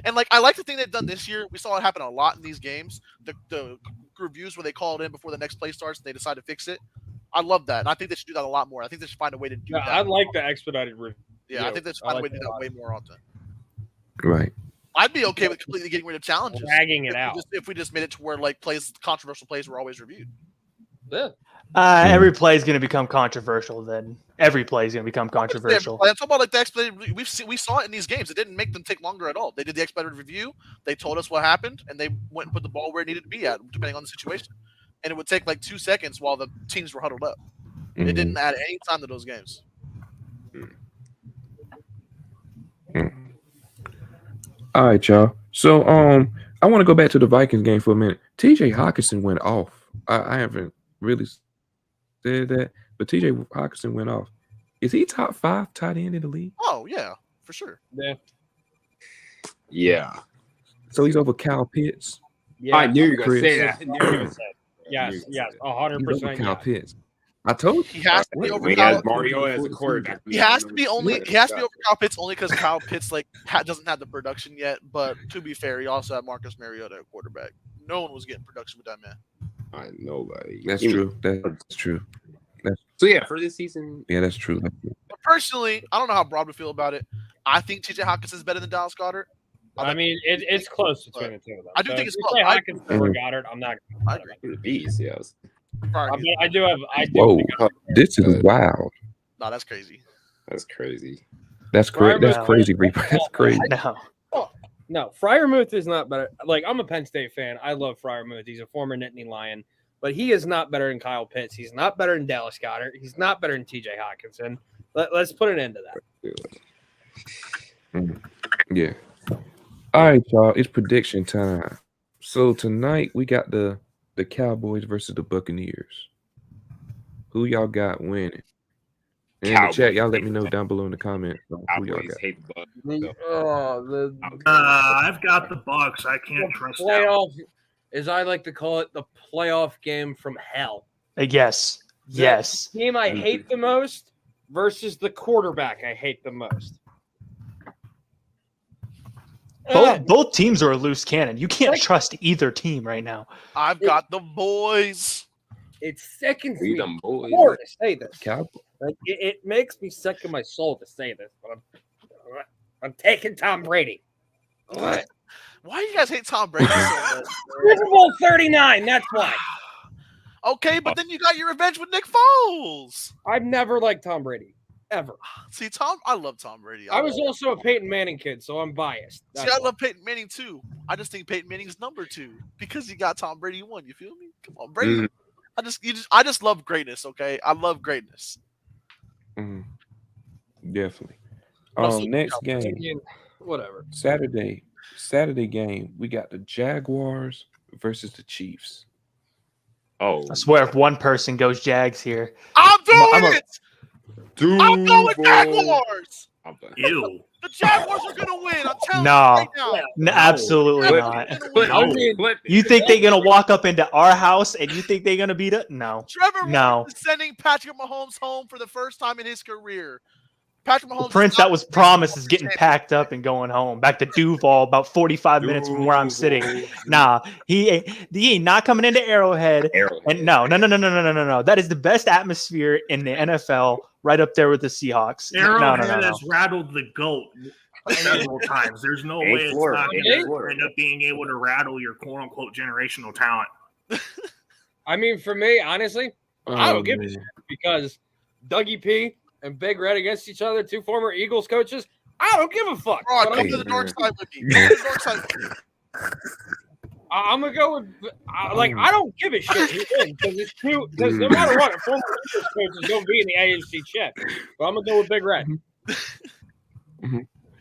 And like, I like the thing they've done this year. We saw it happen a lot in these games. The reviews where they call it in before the next play starts and they decide to fix it. I love that. And I think they should do that a lot more. I think they should find a way to do that. I like the expedited review. Yeah, I think they should find a way to do that way more often. Right. I'd be okay with completely getting rid of challenges. Dragging it out. If we just made it to where like controversial plays were always reviewed. Yeah. Every play is going to become controversial. Then every play is going to become controversial. I'm talking about like the expedited. We saw it in these games. It didn't make them take longer at all. They did the expedited review. They told us what happened, and they went and put the ball where it needed to be at, depending on the situation. And it would take like 2 seconds while the teams were huddled up. It didn't add any time to those games. All right, y'all. So I want to go back to the Vikings game for a minute. TJ Hawkinson went off. I haven't really said that, but TJ Hawkinson went off. Is he top 5 tight end in the league? Oh yeah, for sure. Yeah. So he's over Kyle Pitts. Yeah, I knew you were gonna say that. Yes, 100%. Kyle Pitts. I told you he has to be over. He has Mario as a quarterback. He has to be over Kyle Pitts only because Kyle Pitts doesn't have the production yet. But to be fair, he also had Marcus Mariota at quarterback. No one was getting production with that man. I know, buddy. That's true. That's true. So yeah, for this season, that's true. But personally, I don't know how Broad would feel about it. I think TJ Hawkins is better than Dallas Goedert. I mean, it's close between the two of them. I do think it's close. Say Hawkinson or Goddard. I'm not. I agree. The bees, yes. I do have. Whoa, this is wild. No, that's crazy. That's crazy. That's crazy. That's crazy, Reaper. That's crazy. No, Freiermuth is not better. Like, I'm a Penn State fan. I love Freiermuth. He's a former Nittany Lion, but he is not better than Kyle Pitts. He's not better than Dallas Goedert. He's not better than TJ Hawkinson. Let's put an end to that. Yeah. All right, y'all. It's prediction time. So tonight we got the Cowboys versus the Buccaneers. Who y'all got winning? In the chat, y'all let me know down below in the comments. Who y'all got? Hate the Bucs. I've got the Bucs. I can't trust playoff, as I like to call it, the playoff game from hell. Yes. Yes. The team I hate the most versus the quarterback I hate the most. Both teams are a loose cannon. You can't trust either team right now. I've got the boys. It sickens me boys. to say this. Cowboys. Like, it makes me sick in my soul to say this, but I'm taking Tom Brady. What? Why do you guys hate Tom Brady so much? Super Bowl 39, that's why. Okay, but then you got your revenge with Nick Foles. I've never liked Tom Brady. Ever. See, I love Tom Brady. I was also a Peyton Manning kid, so I'm biased. See, I love Peyton Manning too. I just think Peyton Manning's number 2 because he got Tom Brady 1. You feel me? Come on, Brady. I just love greatness. Okay, I love greatness. Definitely. Next game. Whatever. Saturday game. We got the Jaguars versus the Chiefs. Oh, I swear, if one person goes Jags here, I'm doing it. I'm going Jaguars. Ew. The Jaguars are going to win. I'm telling you right now. No, absolutely not. You think they're going to walk up into our house and you think they're going to beat it? No. Trevor Lawrence is sending Patrick Mahomes home for the first time in his career. Patrick Mahomes, the prince that was promised is getting packed up and going home back to Duval, about 45 minutes from where I'm sitting. Nah, he ain't not coming into Arrowhead. And no. That is the best atmosphere in the NFL, right up there with the Seahawks. Arrowhead has rattled the GOAT several times. There's no way it's not going to end up being able to rattle your quote unquote generational talent. I mean, for me, honestly, I don't give a shit because Dougie P and Big Red against each other, 2 former Eagles coaches. I don't give a fuck. Bro, come to the dark side with me. I'm gonna go with I don't give a shit because no matter what, a former Eagles coach is gonna be in the AFC chip. But I'm gonna go with Big Red.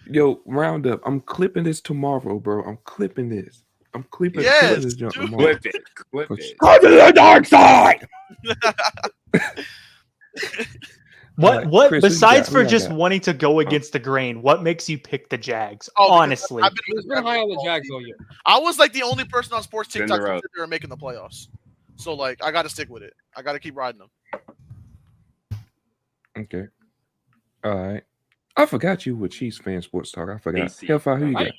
Yo, round up. I'm clipping this tomorrow, bro. I'm clipping this jump tomorrow. Clip it. Go to the dark side. What Chris, besides for just wanting to go against the grain, what makes you pick the Jags? Honestly, He's been high on the Jags all year. I was like the only person on sports TikTok that they were making the playoffs. So like I gotta stick with it. I gotta keep riding them. Okay. All right. I forgot you were Chiefs fan sports talk. I forgot. Hellfire, who you got?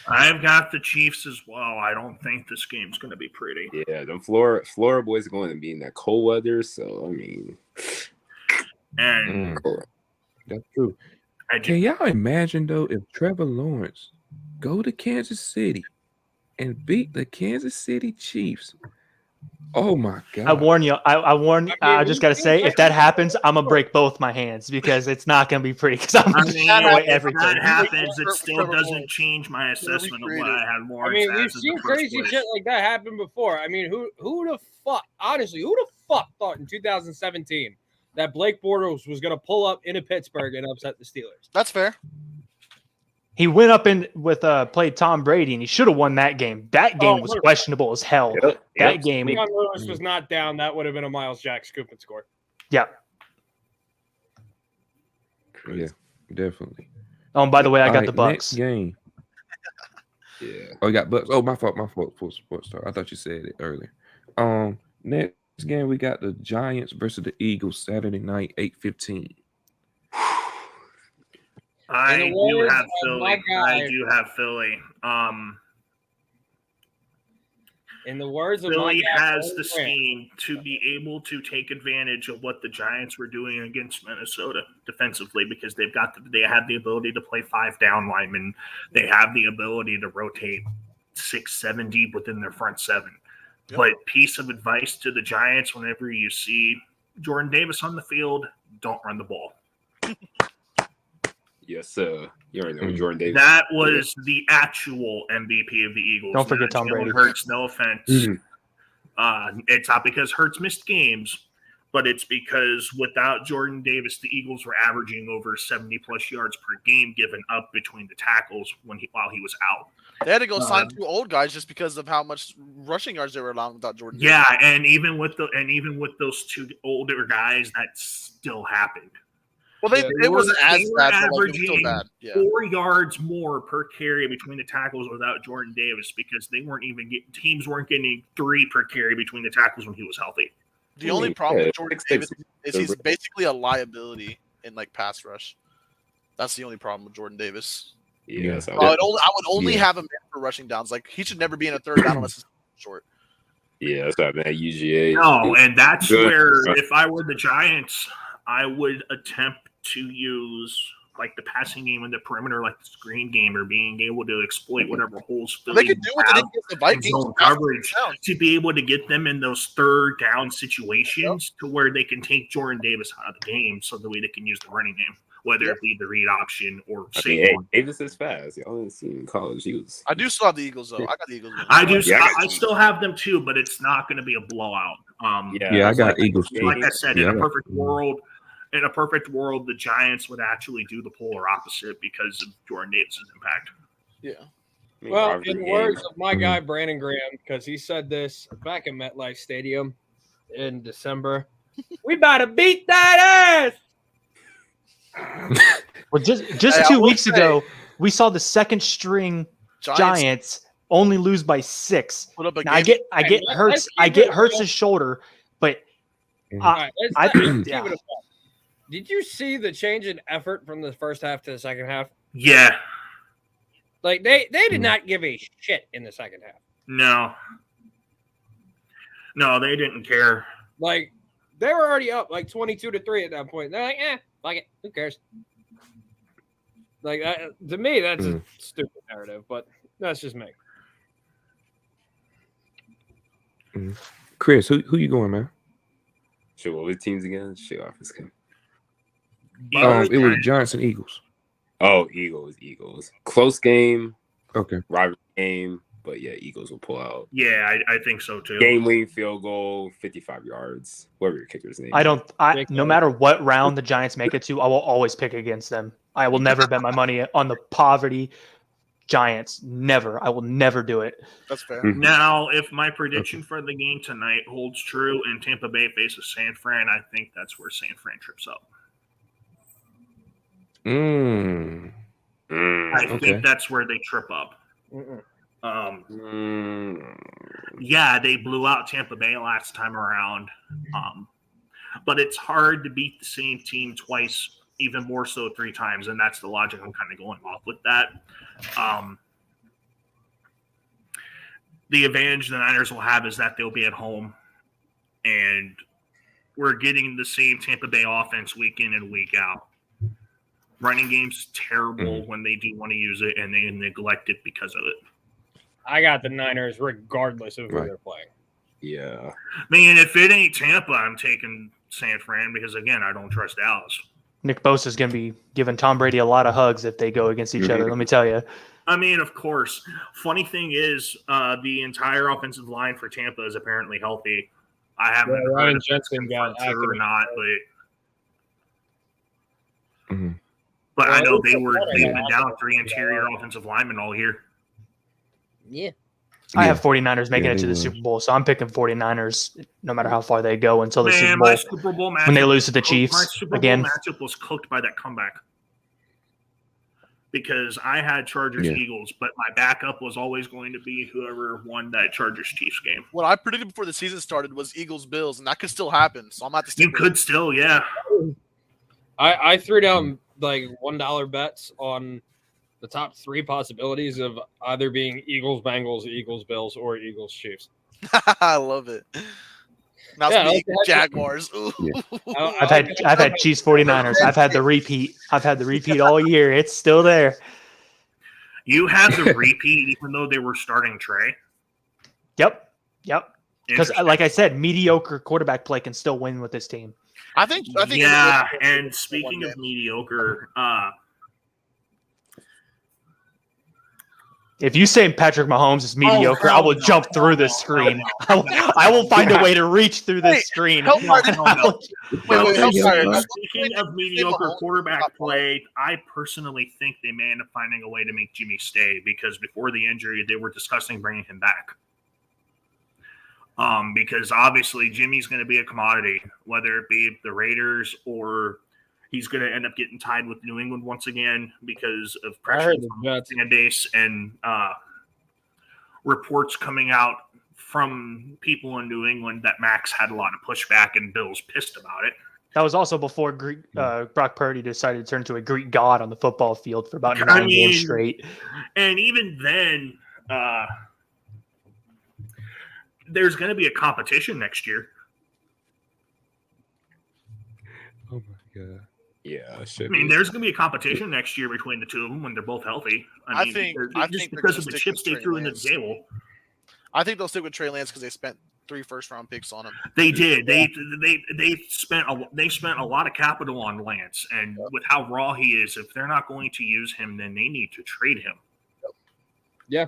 I've got the Chiefs as well. I don't think this game's going to be pretty. Yeah, the Florida boys are going to be in that cold weather. So I mean, that's true. Can y'all imagine though if Trevor Lawrence go to Kansas City and beat the Kansas City Chiefs? Oh my God! I warn you. I just gotta say, if that happens, I'm gonna break both my hands because it's not gonna be pretty. Because I'm gonna destroy everything. If that happens, it still doesn't change my assessment of what I had Lawrence. I mean, we've seen crazy shit like that happen before. I mean, who the fuck? Honestly, who the fuck thought in 2017 that Blake Bortles was gonna pull up into Pittsburgh and upset the Steelers? That's fair. He went up played Tom Brady, and he should have won that game. That game was questionable as hell. That game. If Lewis was not down, that would have been a Miles Jack scoop and score. Yeah. Yeah, definitely. Oh, and by the way, I got the Bucs. Next game. Yeah. Oh, you got Bucs. Oh, my fault. Full sports talk. I thought you said it earlier. Next game we got the Giants versus the Eagles Saturday night, 8:15. I do have Philly. In the words of Philly has the Brandon scheme to be able to take advantage of what the Giants were doing against Minnesota defensively because they have the ability to play 5 down linemen. They have the ability to rotate 6-7 deep within their front 7. Yep. But piece of advice to the Giants: whenever you see Jordan Davis on the field, don't run the ball. Yes, sir. You already know Jordan Davis. That was the actual MVP of the Eagles. Don't forget Tom Brady. Hurts, no offense. It's not because Hurts missed games, but it's because without Jordan Davis, the Eagles were averaging over 70-plus yards per game given up between the tackles while he was out. They had to go sign 2 old guys just because of how much rushing yards they were allowing without Jordan Davis. Yeah, and even with those 2 older guys, that still happened. Well, it wasn't as bad, but it was still bad. 4 yards more per carry between the tackles without Jordan Davis because teams weren't getting 3 per carry between the tackles when he was healthy. The only problem with Jordan Davis is he's basically a liability in pass rush. That's the only problem with Jordan Davis. Yeah, I would only have him for rushing downs. He should never be in a 3rd down unless it's short. Yeah, that's what I meant. UGA. No, and that's where if I were the Giants, I would attempt to use the passing game in the perimeter, the screen game, or being able to exploit whatever holes they could do what they did against the Vikings coverage to be able to get them in those 3rd down situations to where they can take Jordan Davis out of the game, so the way they can use the running game, whether it be the read option or safety. Davis is fast. Y'all didn't see him in college. I do still have the Eagles though. I got the Eagles. I still have them too, but it's not going to be a blowout. I got Eagles too. Like I said, in a perfect world, the Giants would actually do the polar opposite because of Jordan Davis' impact. Yeah. Well, in the words of my guy Brandon Graham, because he said this back in MetLife Stadium in December, we about to beat that ass. Well, just 2 weeks ago, we saw the 2nd string Giants only lose by 6. Now, I get Hurts' shoulder, but did you see the change in effort from the first half to the second half? Yeah. They did not give a shit in the second half. No, they didn't care. They were already up 22-3 at that point. They're like, fuck it, who cares? To me, that's a stupid narrative, but that's just me. Chris, who you going, man? Sure, what teams again? Sure, office game. It was Giants and Eagles. Oh, Eagles. Close game. Okay. Rivalry game, but yeah, Eagles will pull out. Yeah, I think so too. Game-winning field goal, 55 yards. Whatever your kicker's name. No matter what round the Giants make it to, I will always pick against them. I will never bet my money on the poverty Giants. Never. I will never do it. That's fair. Now, if my prediction for the game tonight holds true and Tampa Bay faces San Fran, I think that's where San Fran trips up. I think that's where they trip up. Yeah, they blew out Tampa Bay last time around. But it's hard to beat the same team twice, even more so 3 times, and that's the logic I'm kind of going off with that. The advantage the Niners will have is that they'll be at home, and we're getting the same Tampa Bay offense week in and week out. Running game's terrible when they do want to use it, and they neglect it because of it. I got the Niners regardless of who they're playing. Yeah. Man, if it ain't Tampa, I'm taking San Fran because, again, I don't trust Dallas. Nick Bosa is going to be giving Tom Brady a lot of hugs if they go against each other, let me tell you. I mean, of course. Funny thing is, the entire offensive line for Tampa is apparently healthy. I haven't heard Ryan Jensen got active or not, but Mm-hmm. but I know they've been down 3 interior offensive linemen all year. Yeah. I have 49ers making it to the Super Bowl, so I'm picking 49ers no matter how far they go until the Super Bowl. My Super Bowl matchup, when they lose to the Chiefs my Super again. Bowl matchup was cooked by that comeback because I had Chargers-Eagles, but my backup was always going to be whoever won that Chargers-Chiefs game. What I predicted before the season started was Eagles-Bills, and that could still happen, so I'm going to stick You could still, yeah. I threw down $1 bets on the top 3 possibilities of either being Eagles-Bengals, Eagles-Bills, or Eagles-Chiefs. I love it. Now Yeah, speaking of Jaguars. I've had Chiefs 49ers. I've had the repeat. All year. It's still there. You have the repeat, even though they were starting Trey. Yep. Because, like I said, mediocre quarterback play can still win with this team. I think. Yeah, and speaking of mediocre, if you say Patrick Mahomes is mediocre, I will jump through this screen. I will find a way to reach through this screen. Speaking of mediocre quarterback play, I personally think they may end up finding a way to make Jimmy stay because before the injury, they were discussing bringing him back. Because obviously Jimmy's going to be a commodity, whether it be the Raiders or he's going to end up getting tied with New England once again because of pressure from fan base and reports coming out from people in New England that Max had a lot of pushback and Bill's pissed about it. That was also before Brock Purdy decided to turn into a Greek god on the football field for about 9 games straight. And even then, there's going to be a competition next year. Oh my god! Yeah, there's going to be a competition next year between the two of them when they're both healthy. I think because of the chips they threw into the table. I think they'll stick with Trey Lance because they spent 3 first-round picks on him. They did. They spent a lot of capital on Lance, and with how raw he is, if they're not going to use him, then they need to trade him. Yeah.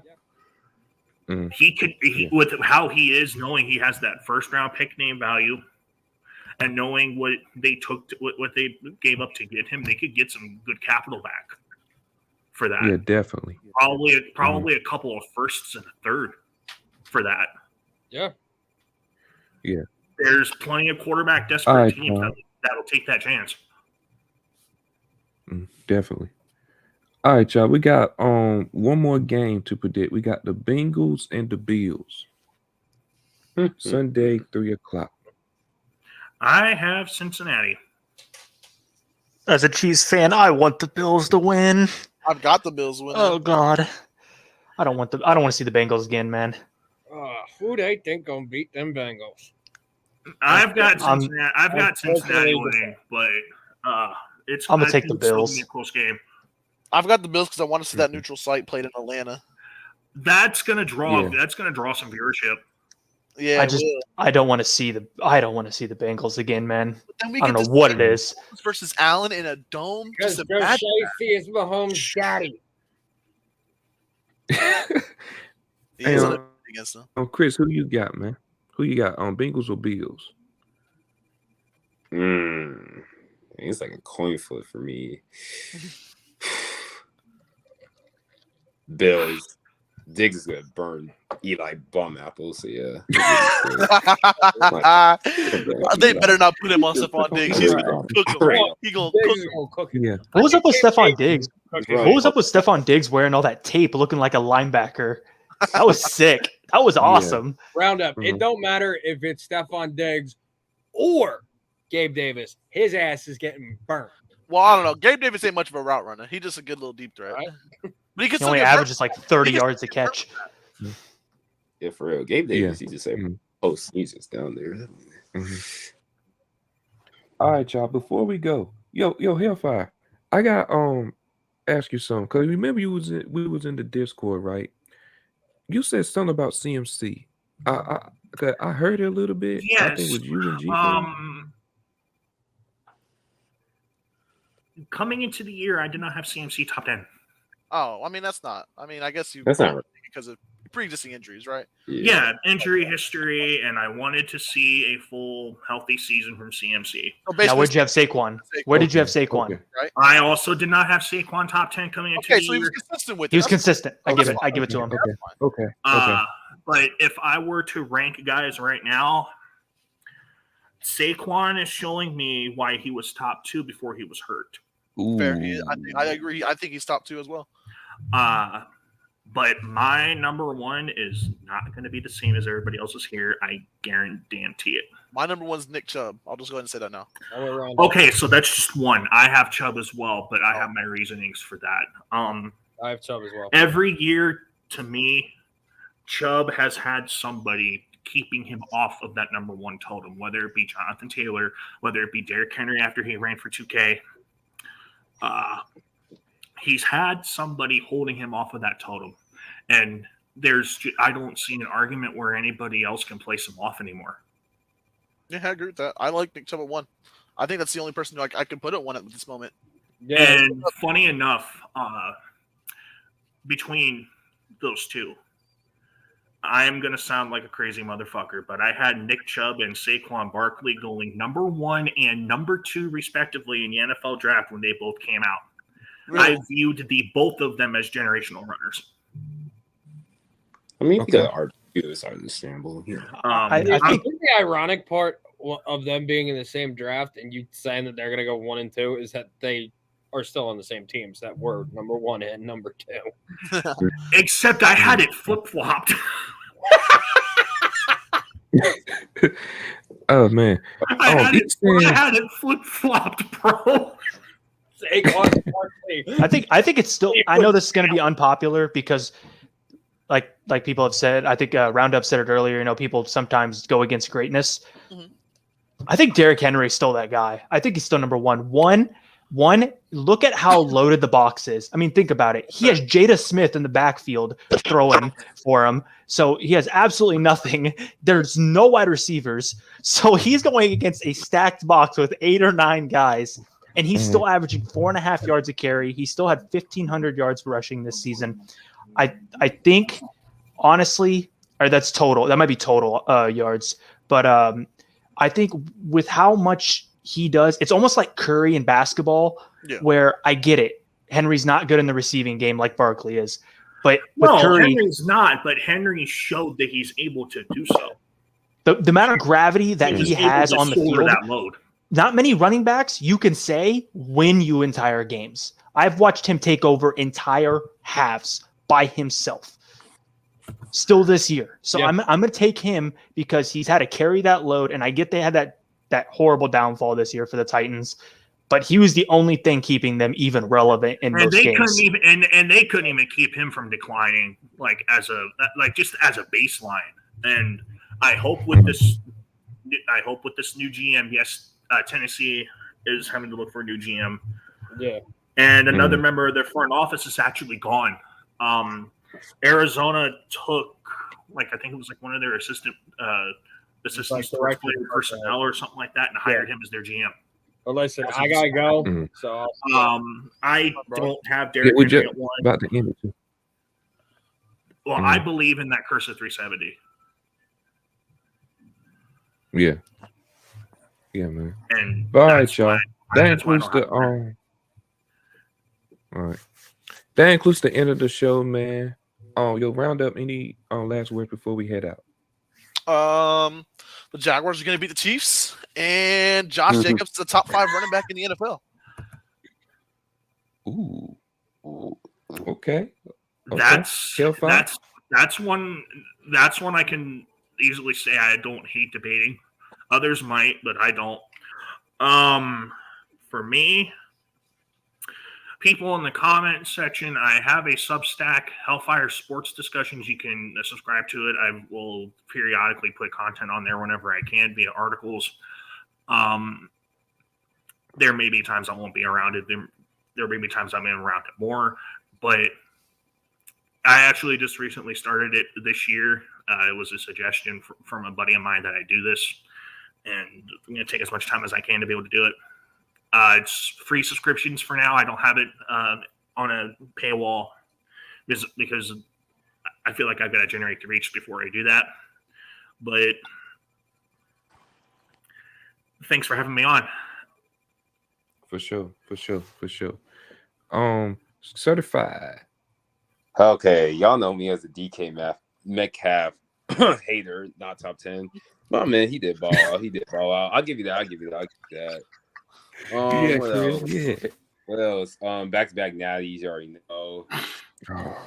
With how he is, knowing he has that first-round pick name value, and knowing what they took, what they gave up to get him, they could get some good capital back for that. Yeah, definitely. Probably a couple of firsts and a third for that. Yeah. Yeah. There's plenty of quarterback desperate teams that'll take that chance. Definitely. All right, y'all. We got one more game to predict. We got the Bengals and the Bills. Sunday, 3:00. I have Cincinnati. As a Chiefs fan, I want the Bills to win. I've got the Bills winning. Oh God, I don't want to see the Bengals again, man. Who they think gonna beat them Bengals? I've got Cincinnati. I've got Cincinnati winning, but I'm gonna take the Bills. It's a close game. I've got the Bills because I want to see that neutral site played in Atlanta. That's gonna draw. That's gonna draw some viewership. Yeah, I don't want to see the Bengals again, man. I don't know what it is. Versus Allen in a dome. Because Joe Shafee is Mahomes' daddy. Against them. Chris, who you got, man? Who you got on Bengals or Bills? It's like a coin flip for me. Bills. Diggs is gonna burn Eli bum apples, so yeah. They better not put him on Stephon Diggs. He's gonna cook him. He gonna cook him. Yeah. What was up with Stephon Diggs? What was up with Stephon Diggs wearing all that tape, looking like a linebacker? That was sick. That was awesome. Round up. It don't matter if it's Stephon Diggs or Gabe Davis. His ass is getting burnt. Well, I don't know. Gabe Davis ain't much of a route runner. He's just a good little deep threat. Right. But he only averages like 30 yards a catch. Yeah, for real. Gabe Davis, he just say, he's just down there. All right, y'all. Before we go, yo, Hellfire, I got ask you something because remember we was in the Discord, right? You said something about CMC. I heard it a little bit. Yes. I think it was you and G. Coming into the year, I did not have CMC top 10. Oh, I mean, that's not. I mean, I guess that's not right. Because of pre-existing injuries, right? Yeah, injury history, and I wanted to see a full healthy season from CMC. So now, where'd you have Saquon? Where did you have Saquon? Okay. Right. I also did not have Saquon top 10 coming into the year. So he was consistent with it. He was consistent. I give it to him. Okay. But if I were to rank guys right now, Saquon is showing me why he was top 2 before he was hurt. Fair. I agree. I think he's top 2 as well. But my number 1 is not going to be the same as everybody else's here. I guarantee it. My number 1 is Nick Chubb. I'll just go ahead and say that now. Okay, so that's just one. I have Chubb as well, but I have my reasonings for that. I have Chubb as well. Every year, to me, Chubb has had somebody keeping him off of that number one totem, whether it be Jonathan Taylor, whether it be Derrick Henry after he ran for 2K. He's had somebody holding him off of that totem. And I don't see an argument where anybody else can place him off anymore. Yeah, I agree with that. I like Nick Chubb at 1. I think that's the only person I can put at 1 at this moment. Yeah. And funny enough, between those two, I am going to sound like a crazy motherfucker, but I had Nick Chubb and Saquon Barkley going number 1 and number 2, respectively, in the NFL draft when they both came out. Really? I viewed both of them as generational runners. I mean, okay. It's understandable. Yeah. I think the ironic part of them being in the same draft and you saying that they're going to go 1 and 2 is that they are still on the same teams that were number 1 and number 2. Except I had it flip-flopped. Oh, man. I had it flip-flopped, bro. I think it's still. I know this is going to be unpopular because, like people have said, I think Roundup said it earlier. You know, people sometimes go against greatness. Mm-hmm. I think Derrick Henry is still that guy. I think he's still number 1. One. Look at how loaded the box is. I mean, think about it. He has Jada Smith in the backfield throwing for him, so he has absolutely nothing. There's no wide receivers, so he's going against a stacked box with 8 or 9 guys. And he's still averaging 4.5 yards a carry. He still had 1,500 yards rushing this season. I think, honestly, or that's total. That might be total yards. But I think with how much he does, it's almost like Curry in basketball, where I get it. Henry's not good in the receiving game like Barkley is. But with Curry, Henry's not. But Henry showed that he's able to do so. The amount of gravity that he has on the field. That load. Not many running backs, you can say, win you entire games. I've watched him take over entire halves by himself. Still this year. So I'm going to take him because he's had to carry that load, and I get they had that horrible downfall this year for the Titans, but he was the only thing keeping them even relevant in those games. And they couldn't even keep him from declining, just as a baseline. And I hope with this new GM, yes. Tennessee is having to look for a new GM. Yeah. And another member of their front office is actually gone. Arizona took, I think it was one of their assistant sports player personnel or something like that and hired him as their GM. Well, listen, I got to go. Mm-hmm. So I don't have Derrick Henry at 1. About to end it. Well, I believe in that curse of 370. Yeah. Yeah, man. And all right, y'all. That includes the all right. That includes the end of the show, man. You'll round up any last words before we head out. The Jaguars are going to beat the Chiefs, and Josh Jacobs is the top 5 running back in the NFL. Ooh. Okay. That's one I can easily say I don't hate debating. Others might, but I don't. For me, people in the comment section, I have a Substack, Hellfire Sports Discussions. You can subscribe to it. I will periodically put content on there whenever I can via articles. There may be times I won't be around it. There may be times I'm around it more, but I actually just recently started it this year. It was a suggestion from a buddy of mine that I do this. And I'm going to take as much time as I can to be able to do it. It's free subscriptions for now. I don't have it on a paywall because I feel like I've got to generate the reach before I do that. But thanks for having me on. For sure. Certified. Okay, y'all know me as a DK Metcalf hater, not top 10. Oh man, he did ball out. I'll give you that. What else? Back-to-back natties, you already know.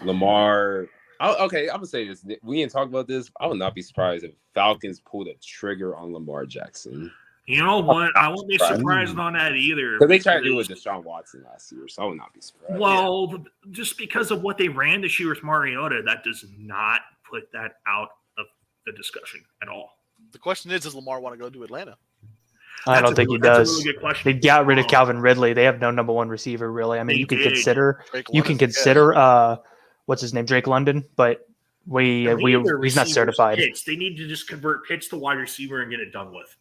Lamar. I'm gonna say this. We didn't talk about this. I would not be surprised if Falcons pulled a trigger on Lamar Jackson. You know what? I won't be surprised on that either. Because they tried to do it with Deshaun Watson last year, so I would not be surprised. Well, just because of what they ran this year with Mariota, that does not put that out of a discussion at all. The question is, does Lamar want to go to Atlanta? I don't think he does. That's a really good question. They got rid of Calvin Ridley. They have no number one receiver, really. I mean, you can consider what's his name, Drake London, but he's not certified. Pitts. They need to just convert Pitts to wide receiver and get it done with.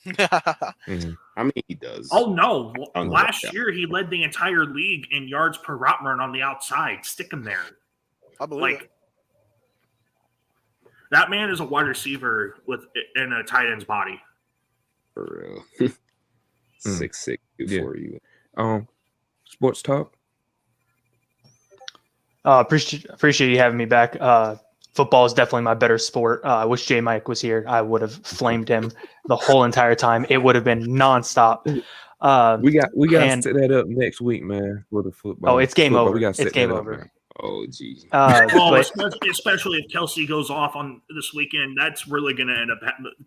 Mm-hmm. I mean, he does. Oh no! Last year he led the entire league in yards per route run on the outside. Stick him there. I believe it. That man is a wide receiver in a tight end's body. For real. 6'6" for you. Sports talk. Appreciate you having me back. Football is definitely my better sport. I wish J Mike was here. I would have flamed him the whole entire time. It would have been nonstop. We got to set that up next week, man, for the football. Oh, it's game over. We got to it's game over. Man. Oh, geez. Especially if Kelsey goes off on this weekend, that's really going to end up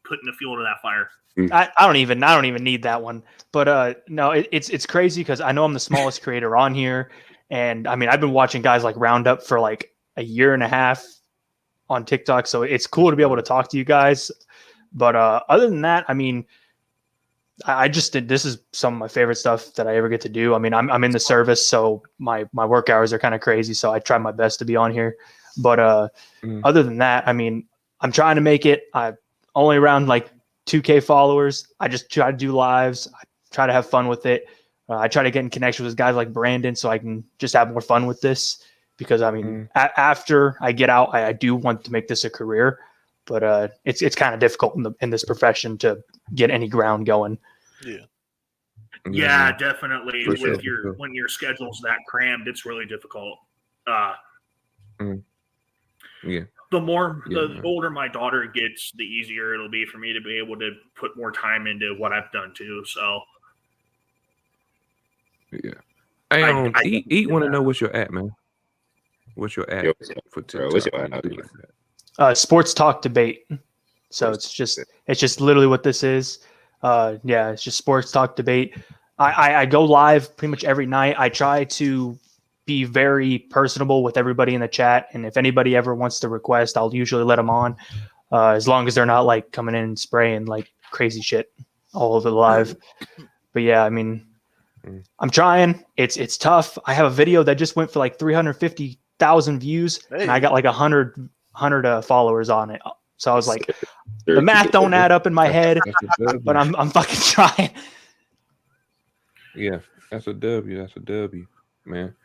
putting the fuel to that fire. I don't even need that one. But no, it's crazy because I know I'm the smallest creator on here, and I mean I've been watching guys like Roundup for like a year and a half on TikTok, so it's cool to be able to talk to you guys. But other than that, I mean, this is some of my favorite stuff that I ever get to do. I mean, I'm in the service, so my work hours are kind of crazy, so I try my best to be on here. But other than that, I mean, I'm trying to make it. I'm only around like 2K followers. I just try to do lives. I try to have fun with it. I try to get in connection with guys like Brandon so I can just have more fun with this. Because I mean, after I get out, I do want to make this a career, but it's kind of difficult in this profession to get any ground going. Yeah, definitely. When your schedule's that crammed, it's really difficult. The older my daughter gets, the easier it'll be for me to be able to put more time into what I've done too. So, yeah. I eat want to know what's your at, man. What's your ad for TikTok? What's your ad? Sports Talk Debate. So it's just literally what this is. It's just Sports Talk Debate. I go live pretty much every night. I try to be very personable with everybody in the chat, and if anybody ever wants to request, I'll usually let them on, as long as they're not like coming in and spraying like crazy shit all over the live. But yeah, I mean, I'm trying. It's tough. I have a video that just went for like 350,000 views, and I got like 100 followers on it. So I was like, the math don't add up in my head, but I'm fucking trying. Yeah, that's a W, man.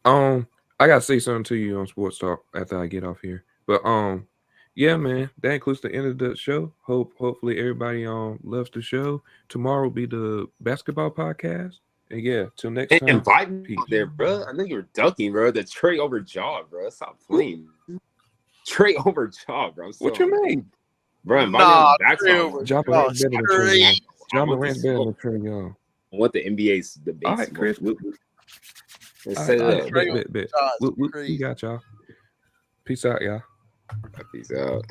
I gotta say something to you on Sports Talk after I get off here. But yeah, man, that includes the end of the show. Hopefully everybody loves the show. Tomorrow will be the basketball podcast. And yeah, till next time. Invite me there, bro. I know you're ducking, bro. The Trey over jaw, bro. Stop playing. Trey over jaw, bro. What you mean? Bro, Trey over jaw. John Morant's better than Trey Young. What the NBA's debate? All right, Chris. We got y'all. Peace out, y'all. Peace out.